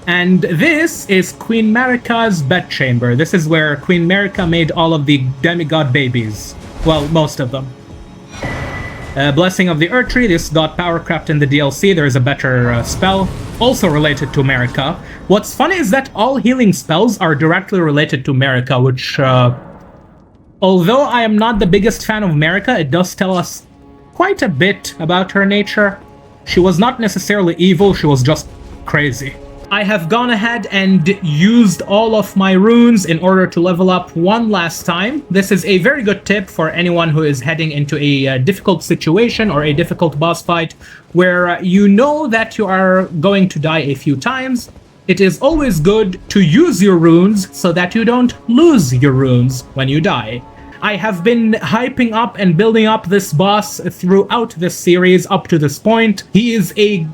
And this is Queen Marika's bedchamber. This is where Queen Marika made all of the demigod babies. Well, most of them. Blessing of the Earth Tree. This got power crept in the DLC. There is a better spell, also related to Marika. What's funny is that all healing spells are directly related to Marika, which, although I am not the biggest fan of Marika, it does tell us quite a bit about her nature. She was not necessarily evil, she was just crazy. I have gone ahead and used all of my runes in order to level up one last time. This is a very good tip for anyone who is heading into a difficult situation or a difficult boss fight where you know that you are going to die a few times. It is always good to use your runes so that you don't lose your runes when you die. I have been hyping up and building up this boss throughout this series up to this point. He is a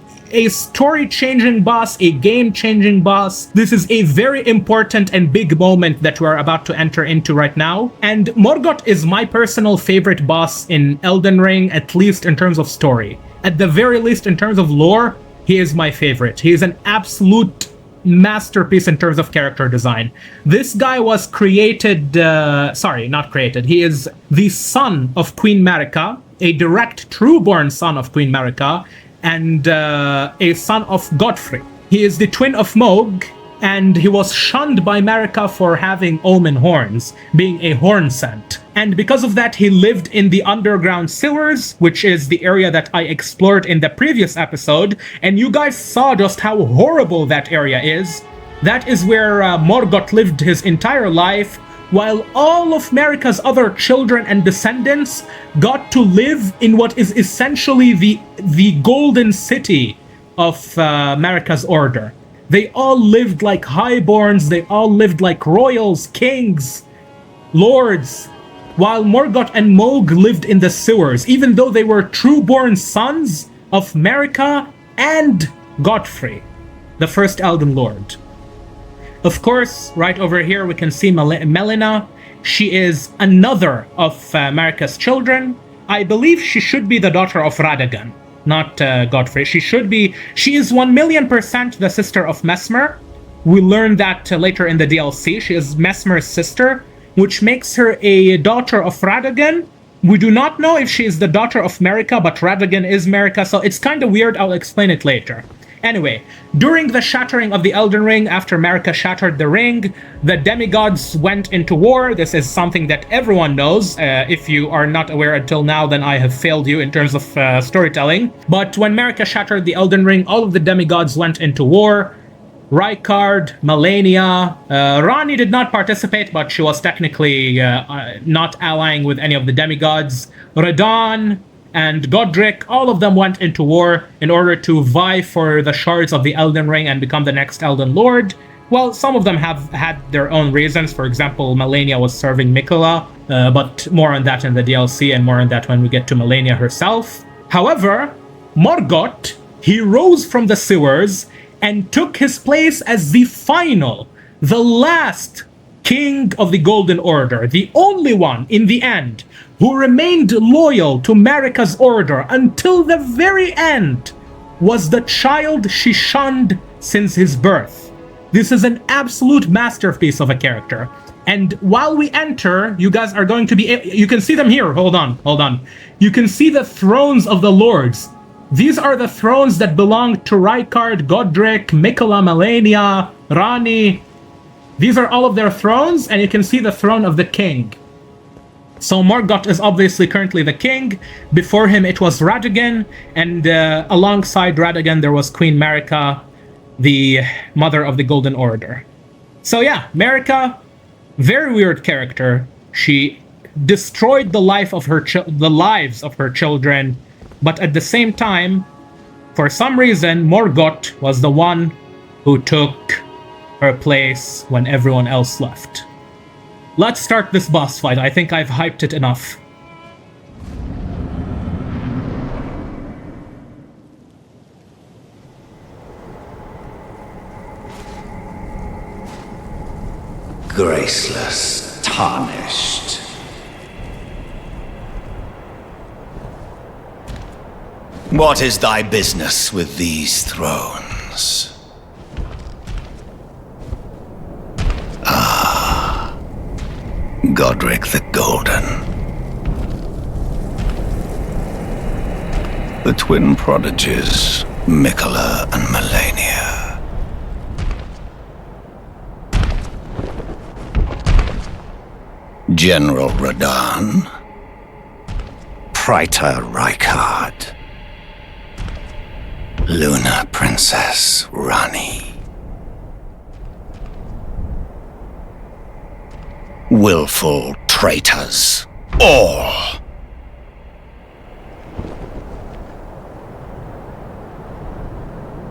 story-changing boss, a game-changing boss. This is a very important and big moment that we're about to enter into right now. And Morgott is my personal favorite boss in Elden Ring, at least in terms of story. At the very least, in terms of lore, he is my favorite. He is an absolute masterpiece in terms of character design. This guy was created... sorry, not created. He is the son of Queen Marika, a direct, true-born son of Queen Marika, and a son of Godfrey. He is the twin of Mohg, and he was shunned by Marika for having omen horns, being a horn scent. And because of that, he lived in the underground sewers, which is the area that I explored in the previous episode, and you guys saw just how horrible that area is. That is where Morgott lived his entire life, while all of Marika's other children and descendants got to live in what is essentially the golden city of Marika's order. They all lived like highborns, they all lived like royals, kings, lords, while Morgott and Moog lived in the sewers, even though they were true-born sons of Marika and Godfrey, the first Elden Lord. Of course, right over here we can see Melina. She is another of Marika's children. I believe she should be the daughter of Radagon, not Godfrey. She is 1,000,000% the sister of Mesmer. We learn that later in the DLC. She is Mesmer's sister, which makes her a daughter of Radagon. We do not know if she is the daughter of Marika, but Radagon is Marika, so it's kind of weird. I'll explain it later. Anyway, during the shattering of the Elden Ring, after Marika shattered the ring, the demigods went into war. This is something that everyone knows. If you are not aware until now, then I have failed you in terms of storytelling. But when Marika shattered the Elden Ring, all of the demigods went into war. Rykard, Malenia, Ranni did not participate, but she was technically not allying with any of the demigods. Radahn and Godric, all of them went into war in order to vie for the shards of the Elden Ring and become the next Elden Lord. Well, some of them have had their own reasons. For example, Malenia was serving Miquella, but more on that in the DLC and more on that when we get to Malenia herself. However, Morgott, he rose from the sewers and took his place as the final, the last king of the Golden Order, the only one in the end who remained loyal to Marika's order until the very end, was the child she shunned since his birth. This is an absolute masterpiece of a character. And while we enter, you guys are going to be... You can see them here. Hold on. You can see the thrones of the lords. These are the thrones that belong to Rykard, Godric, Miquella, Malenia, Ranni. These are all of their thrones, and you can see the throne of the king. So Morgott is obviously currently the king. Before him it was Radagon, and alongside Radagon there was Queen Marika, the mother of the Golden Order. So yeah, Marika, very weird character. She destroyed the lives of her children, but at the same time, for some reason, Morgott was the one who took her place when everyone else left. Let's start this boss fight. I think I've hyped it enough. Graceless, tarnished. What is thy business with these thrones? Godric the Golden. The twin prodigies, Miquella and Malenia. General Radahn. Praetor Rykard. Luna Princess Ranni. Willful traitors, all.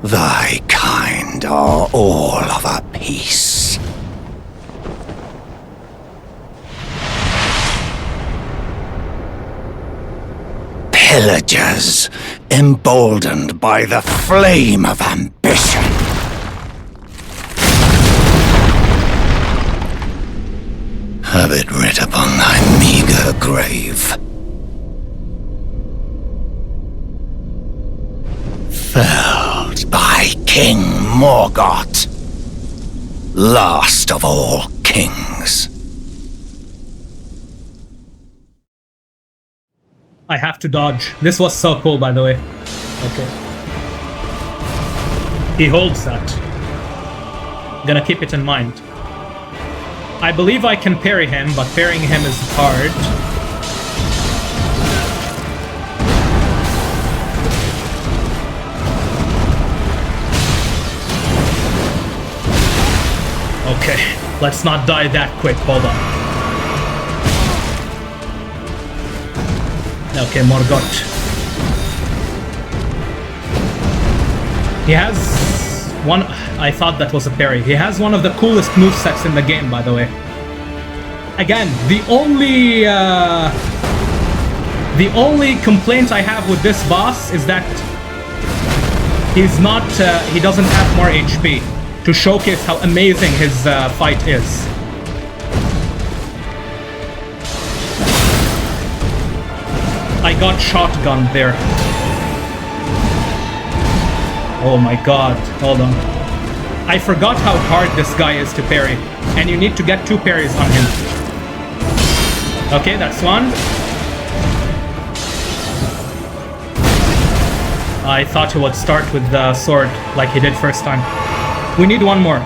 Thy kind are all of a piece. Pillagers, emboldened by the flame of ambition. Have it writ upon thy meager grave. Felled by King Morgott, last of all kings. I have to dodge. This was so cool, by the way. Okay. He holds that. Gonna keep it in mind. I believe I can parry him, but parrying him is hard. Okay, let's not die that quick. Hold on. Okay, Morgott. He has one... I thought that was a parry. He has one of the coolest movesets in the game, by the way. Again, the only complaint I have with this boss is that he's not... he doesn't have more HP to showcase how amazing his fight is. I got shotgunned there. Oh my god, hold on. I forgot how hard this guy is to parry, and you need to get 2 parries on him. Okay, that's one. I thought he would start with the sword, like he did first time. We need one more.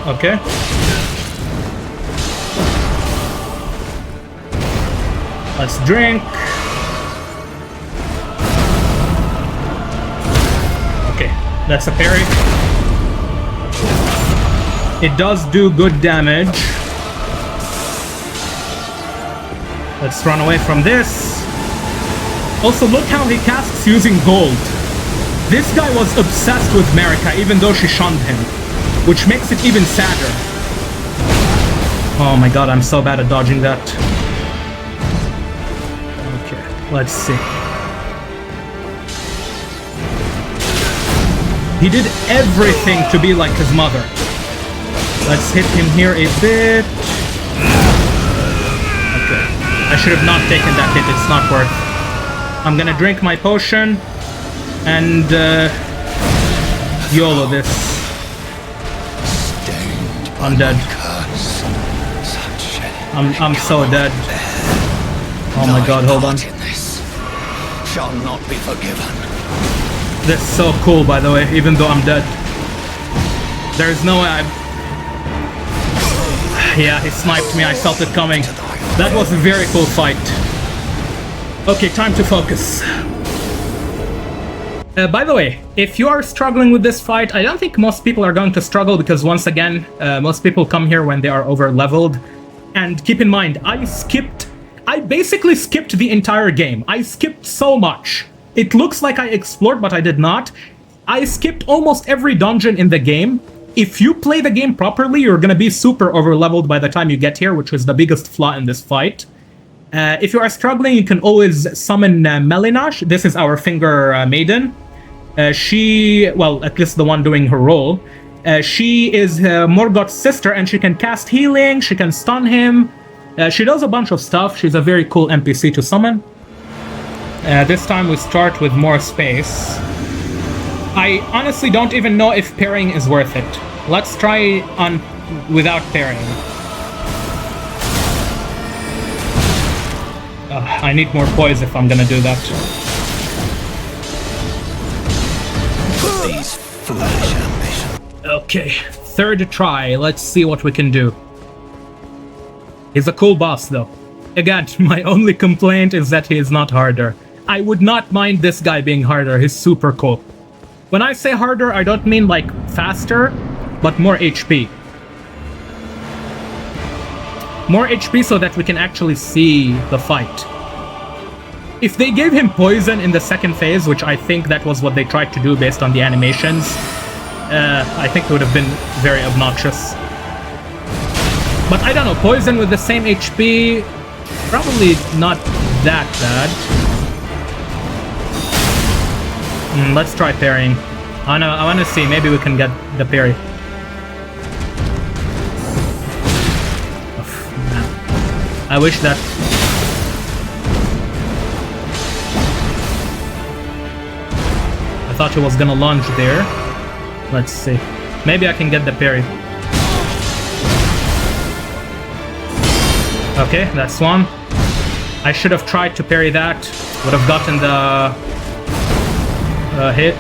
Okay. Let's drink. Okay, that's a parry. It does do good damage. Let's run away from this. Also, look how he casts using gold. This guy was obsessed with Marika, even though she shunned him, which makes it even sadder. Oh my god, I'm so bad at dodging that. Okay, let's see. He did everything to be like his mother. Let's hit him here a bit. Okay, I should have not taken that hit, it's not worth. I'm gonna drink my potion and YOLO this. I'm dead. I'm so dead. Oh my god, hold on. Shall not be forgiven. This is so cool, by the way, even though I'm dead. There's no way Yeah, he sniped me, I felt it coming. That was a very cool fight. Okay, time to focus. By the way, if you are struggling with this fight, I don't think most people are going to struggle because once again, most people come here when they are over-leveled. And keep in mind, I basically skipped the entire game. I skipped so much. It looks like I explored, but I did not. I skipped almost every dungeon in the game. If you play the game properly, you're gonna be super over-leveled by the time you get here, which is the biggest flaw in this fight. If you are struggling, you can always summon Melinash. This is our finger maiden. She, well, at least the one doing her role. She is Morgott's sister, and she can cast healing, she can stun him. She does a bunch of stuff. She's a very cool NPC to summon. This time we start with more space. I honestly don't even know if parrying is worth it. Let's try on without parrying. I need more poise if I'm gonna do that. These foolish ambitions. Okay, third try. Let's see what we can do. He's a cool boss, though. Again, my only complaint is that he is not harder. I would not mind this guy being harder. He's super cool. When I say harder, I don't mean like faster, but more HP. More HP so that we can actually see the fight. If they gave him poison in the second phase, which I think that was what they tried to do based on the animations, I think it would have been very obnoxious. But I don't know, poison with the same HP, probably not that bad. Let's try parrying. I wanna see, maybe we can get the parry. Man. I wish that... I thought he was gonna launch there. Let's see. Maybe I can get the parry. Okay, that's one. I should have tried to parry that. Would have gotten the hit.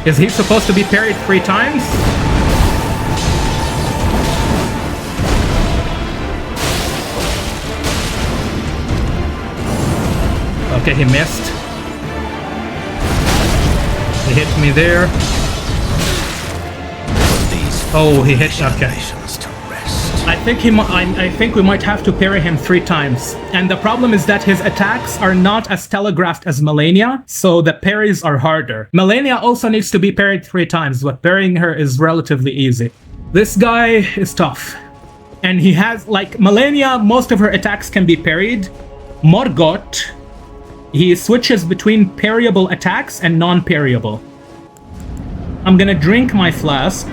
Is he supposed to be parried 3 times? Okay, he missed. He hit me there. Oh, he hit. Okay. I think we might have to parry him 3 times. And the problem is that his attacks are not as telegraphed as Melania, so the parries are harder. Melania also needs to be parried 3 times, but parrying her is relatively easy. This guy is tough. And he has, like, Melania, most of her attacks can be parried. Morgott, he switches between parryable attacks and non-parryable. I'm gonna drink my flask.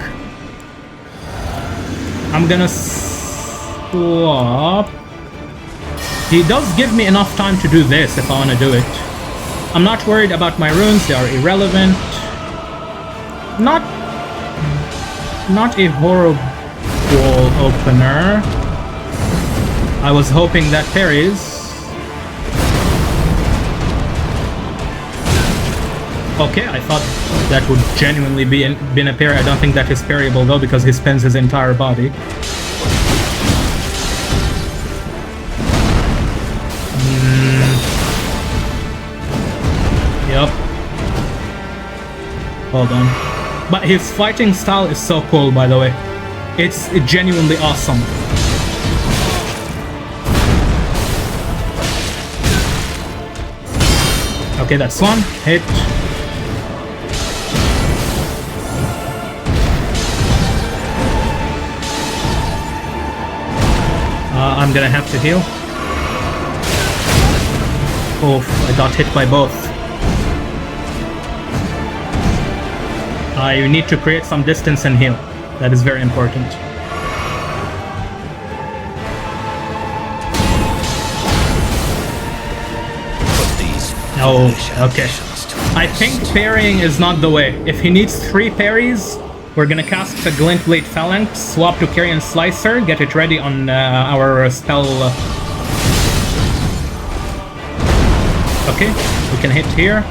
I'm gonna swap. He does give me enough time to do this if I want to do it. I'm not worried about my runes, they are irrelevant. Not a horrible opener. I was hoping that parries. Okay, I thought that would genuinely been a parry. I don't think that is parryable though, because he spins his entire body. Yep. Hold on. But his fighting style is so cool, by the way. It's genuinely awesome. Okay, that's one hit. I'm gonna have to heal. Oof, I got hit by both. I need to create some distance and heal. That is very important. Oh, okay. I think parrying is not the way. If he needs 3 parries, we're gonna cast the Glintblade Phalanx, swap to Carrion Slicer, get it ready on our spell. Okay, we can hit here.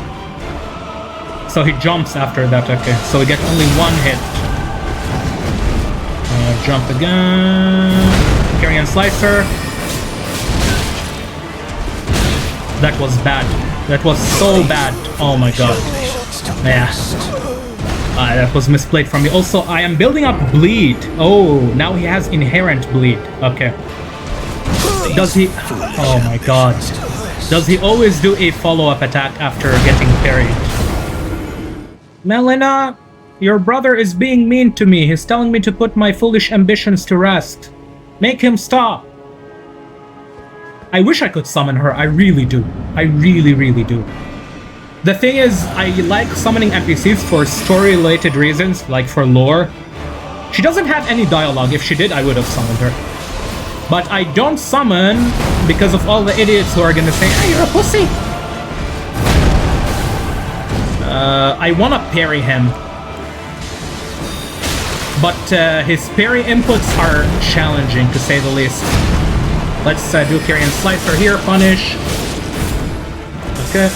So he jumps after that, okay. So we get only 1 hit. Jump again. Carrion Slicer. That was bad. That was so bad. Oh my god. Yeah. That was misplayed from me. Also, I am building up bleed. Oh, now he has inherent bleed. Okay. Does he... Oh my god. Does he always do a follow-up attack after getting parried? Melina, your brother is being mean to me. He's telling me to put my foolish ambitions to rest. Make him stop. I wish I could summon her. I really do. I really, really do. The thing is, I like summoning NPCs for story-related reasons, like for lore. She doesn't have any dialogue. If she did, I would have summoned her. But I don't summon because of all the idiots who are gonna say, hey, you're a pussy! I wanna parry him. But his parry inputs are challenging, to say the least. Let's do Carrion Slicer here, punish. Okay.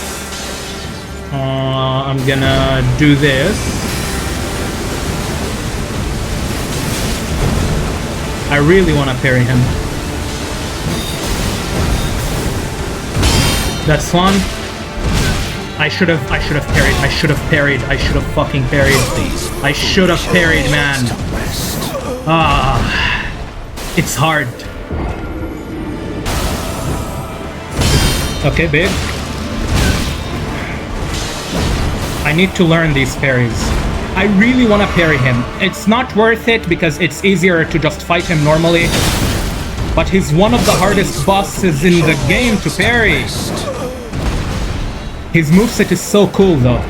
I'm gonna do this. I really want to parry him. That's one. I should have parried. I should have parried. I should have fucking parried. I should have parried, man. It's hard. Okay, big. I need to learn these parries. I really want to parry him. It's not worth it because it's easier to just fight him normally. But he's one of the hardest bosses in the game to parry. His moveset is so cool though.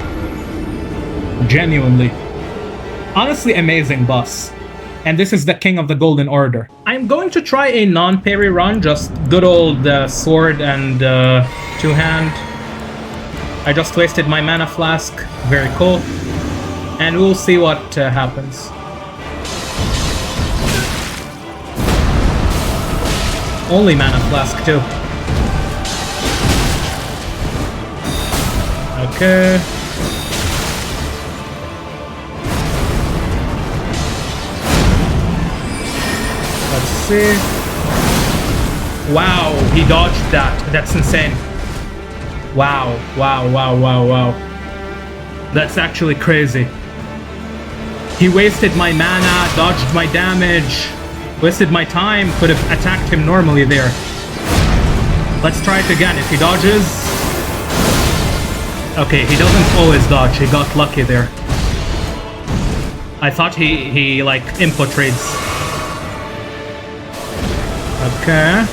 Genuinely. Honestly, amazing boss. And this is the King of the Golden Order. I'm going to try a non-parry run, just good old sword and two-hand. I just wasted my mana flask. Very cool. And we'll see what happens. Only mana flask too. Okay. see. Wow, he dodged that. That's insane. Wow, wow, wow, wow, wow. That's actually crazy. He wasted my mana, dodged my damage, wasted my time, could have attacked him normally there. Let's try it again. If he dodges... Okay, he doesn't always dodge. He got lucky there. I thought he like, input trades. Okay.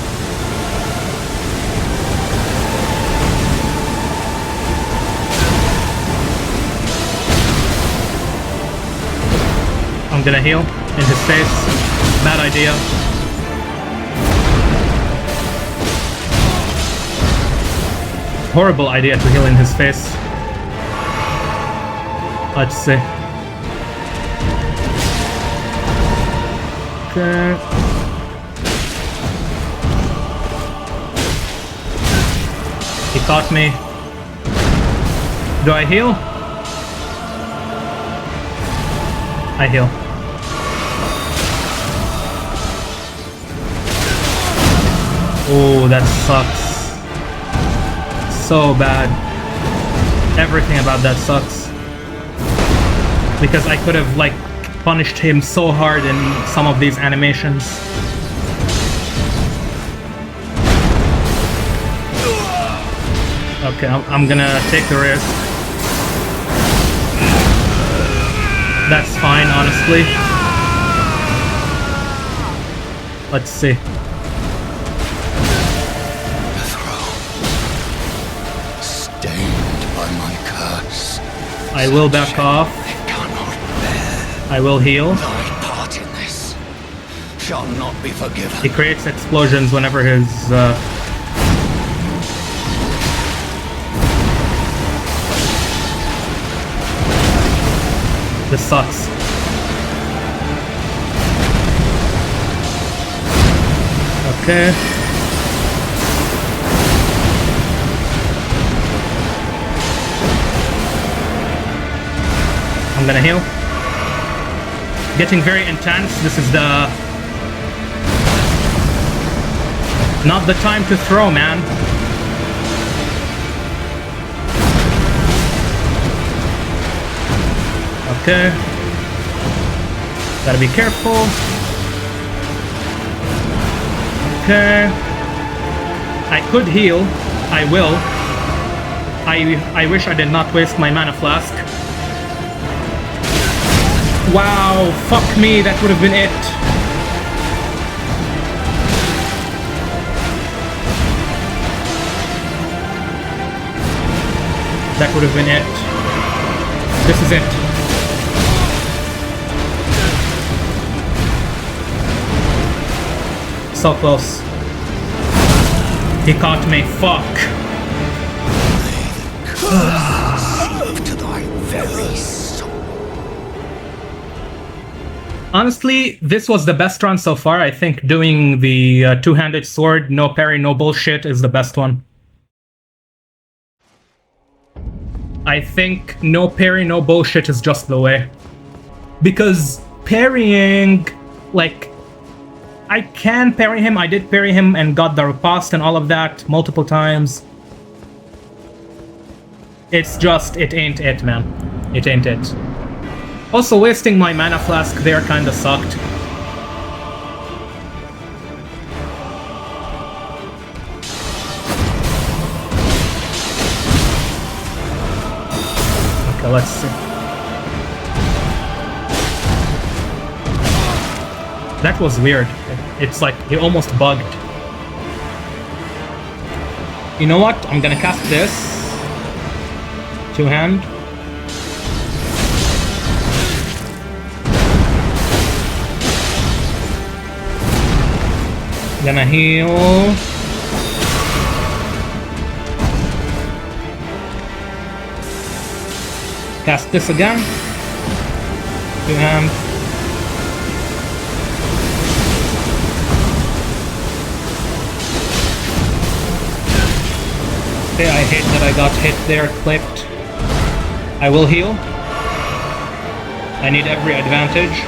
I'm gonna heal in his face. Bad idea. Horrible idea to heal in his face. Let's see. Okay. He caught me. Do I heal? I heal. Oh, that sucks. So bad. Everything about that sucks. Because I could have, like, punished him so hard in some of these animations. Okay, I'm gonna take the risk. That's fine, honestly. Let's see. I will back off. I will heal. Thy part in this shall not be forgiven. He creates explosions whenever his This sucks. Okay. I'm gonna heal. Getting very intense. This is the... not the time to throw, man. Okay. Gotta be careful. Okay. I could heal. I will. I wish I did not waste my mana flask. Wow, fuck me, that would have been it. That would have been it. This is it. So close. He caught me, fuck. To thy very soul. Honestly, this was the best run so far. I think doing the two-handed sword, no parry, no bullshit, is the best one. I think no parry, no bullshit is just the way. Because parrying, like, I can parry him, I did parry him and got the riposte and all of that multiple times. It's just, it ain't it, man. It ain't it. Also, wasting my mana flask there kinda sucked. Okay, let's see. That was weird. It's like he almost bugged. You know what? I'm gonna cast this. Two-hand. Gonna heal. Cast this again. Two-hand. Okay, I hate that I got hit there, clipped. I will heal. I need every advantage.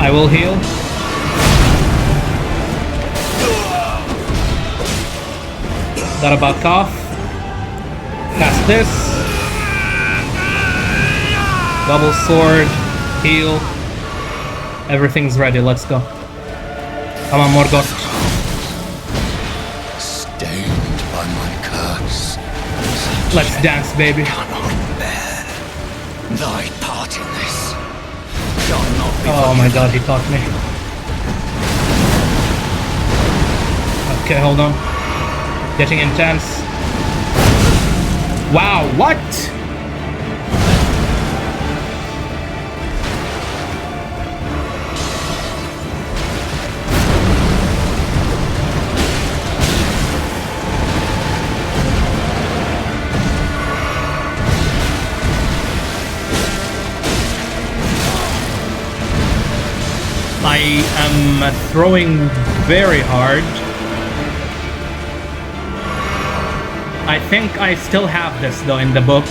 I will heal. Gotta buck off. Cast this. Double sword. Heal. Everything's ready, let's go. Come on, Morgott. Stained by my curse. Let's dance, baby. Cannot bear thy part in this. Shall not be Oh my god, he caught me. Okay, hold on. Getting intense. Wow, what? I am throwing very hard. I think I still have this though in the book.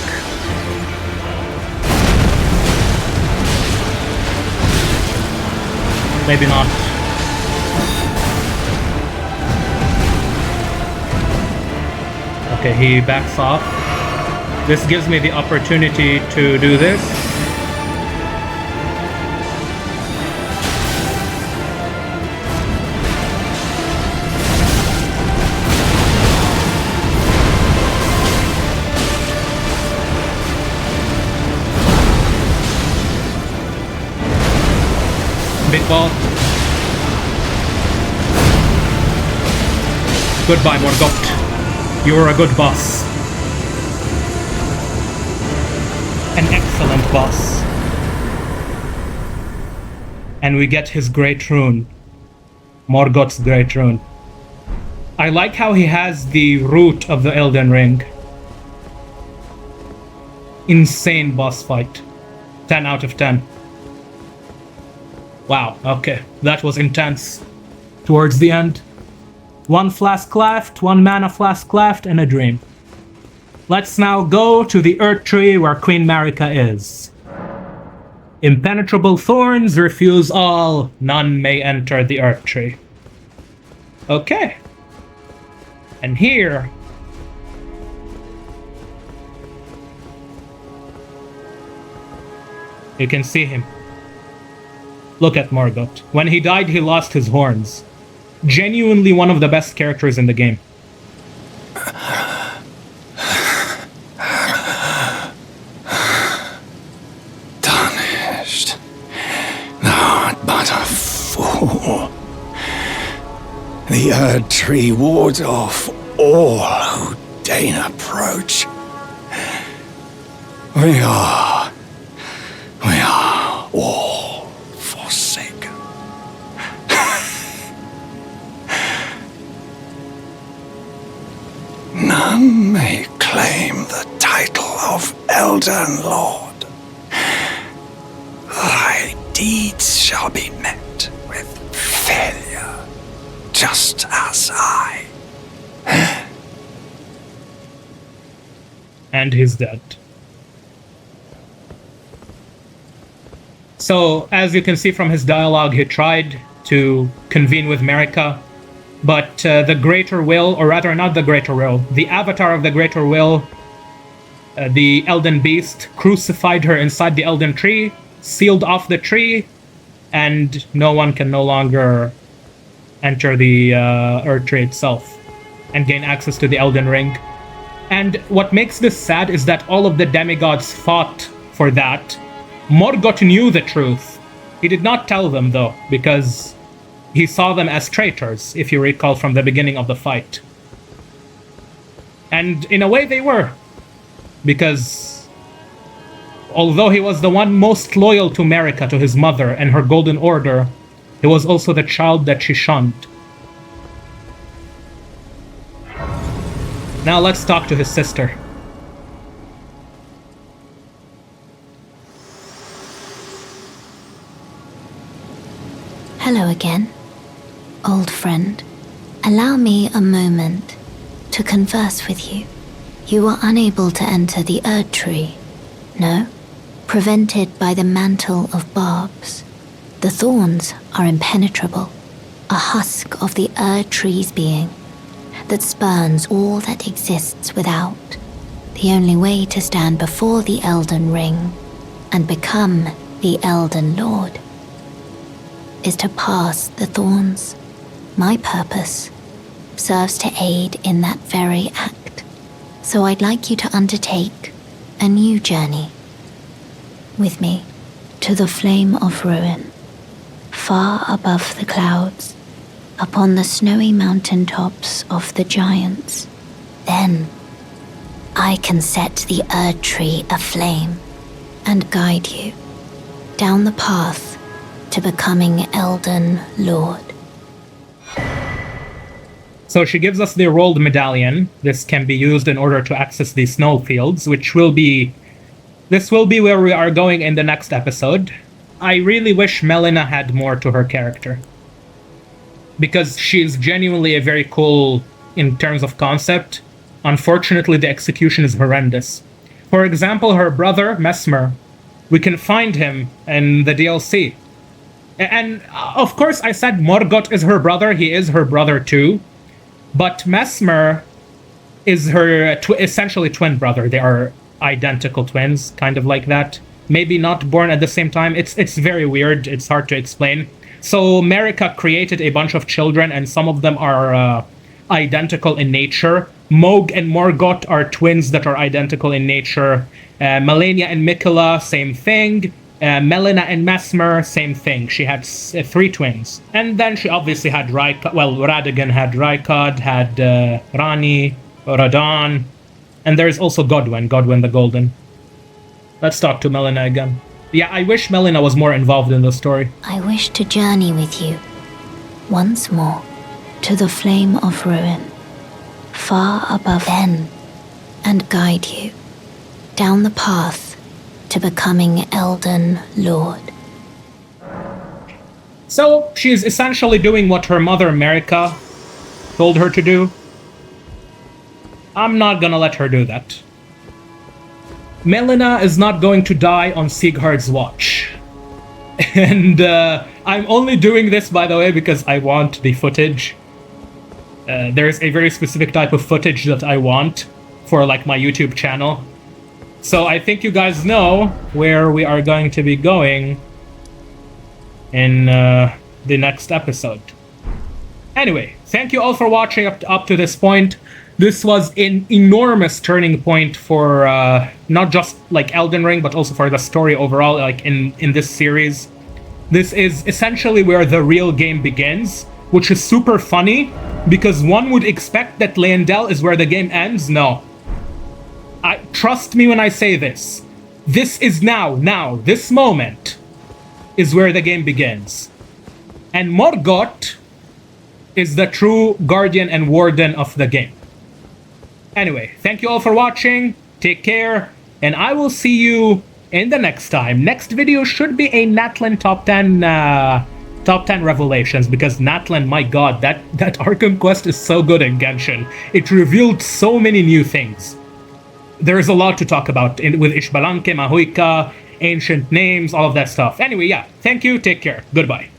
Maybe not. Okay, he backs off. This gives me the opportunity to do this. Big ball. Goodbye, Morgott. You're a good boss. An excellent boss. And we get his great rune. Morgott's great rune. I like how he has the root of the Elden Ring. Insane boss fight. 10 out of 10. Wow, okay. That was intense. Towards the end. 1 flask left, 1 mana flask left, and a dream. Let's now go to the Earth Tree where Queen Marika is. Impenetrable thorns refuse all. None may enter the Earth Tree. Okay. And here... you can see him. Look at Morgott. When he died, he lost his horns. Genuinely one of the best characters in the game. Tarnished. Thou art but a fool. The Erd Tree wards off all who deign approach. We are all forsaken. None may claim the title of Elden Lord. Thy deeds shall be met with failure, just as I. And he's dead. So, as you can see from his dialogue, he tried to convene with Marika, but the Greater Will, or rather not the Greater Will, the avatar of the Greater Will, the Elden Beast, crucified her inside the Elden Tree, sealed off the tree, and no one can no longer enter the Earth Tree itself and gain access to the Elden Ring. And what makes this sad is that all of the demigods fought for that. Morgott knew the truth. He did not tell them, though, because he saw them as traitors, if you recall from the beginning of the fight. And in a way they were, because although he was the one most loyal to Marika, to his mother and her Golden Order, he was also the child that she shunned. Now let's talk to his sister. Hello again, old friend. Allow me a moment to converse with you. You were unable to enter the Erd Tree, no? Prevented by the mantle of barbs. The thorns are impenetrable, a husk of the tree's being that spurns all that exists without. The only way to stand before the Elden Ring and become the Elden Lord is to pass the thorns. My purpose serves to aid in that very act. So I'd like you to undertake a new journey with me to the Flame of Ruin, far above the clouds, upon the snowy mountain tops of the giants. Then I can set the Erd Tree aflame and guide you down the path to becoming Elden Lord. So she gives us the rolled medallion. This can be used in order to access the snowfields, this will be where we are going in the next episode. I really wish Melina had more to her character, because she's genuinely a very cool in terms of concept. Unfortunately, the execution is horrendous. For example, her brother, Mesmer, we can find him in the DLC. And of course, I said Morgott is her brother. He is her brother too. But Mesmer is her essentially twin brother. They are identical twins, kind of like that. Maybe not born at the same time. It's very weird. It's hard to explain. So Marika created a bunch of children, and some of them are identical in nature. Moog and Morgott are twins that are identical in nature. Malenia and Mikola, same thing. Melina and Mesmer, same thing. She had 3 twins. And then she obviously had Rykard. Well, Radagon had Rykard, had Rani, Radon. And there's also Godwyn the Golden. Let's talk to Melina again. Yeah, I wish Melina was more involved in the story. I wish to journey with you once more to the Flame of Ruin, far above then, and guide you down the path to becoming Elden Lord. So she's essentially doing what her mother Marika told her to do. I'm not gonna let her do that. Melina is not going to die on Sieghard's watch. And I'm only doing this, by the way, because I want the footage. There's a very specific type of footage that I want for like my YouTube channel. So I think you guys know where we are going to be going in the next episode. Anyway, thank you all for watching up to this point. This was an enormous turning point for not just like Elden Ring, but also for the story overall, like in this series. This is essentially where the real game begins, which is super funny, because one would expect that Leyndell is where the game ends. No. Trust me when I say this. This is now, this moment is where the game begins. And Morgott is the true guardian and warden of the game. Anyway, thank you all for watching, take care, and I will see you in the next time. Next video should be a Natlan top 10 revelations, because Natlan, my god, that Arkham quest is so good in Genshin. It revealed so many new things. There is a lot to talk about with Ishbalanke, Mahuika, ancient names, all of that stuff. Anyway, yeah, thank you, take care, goodbye.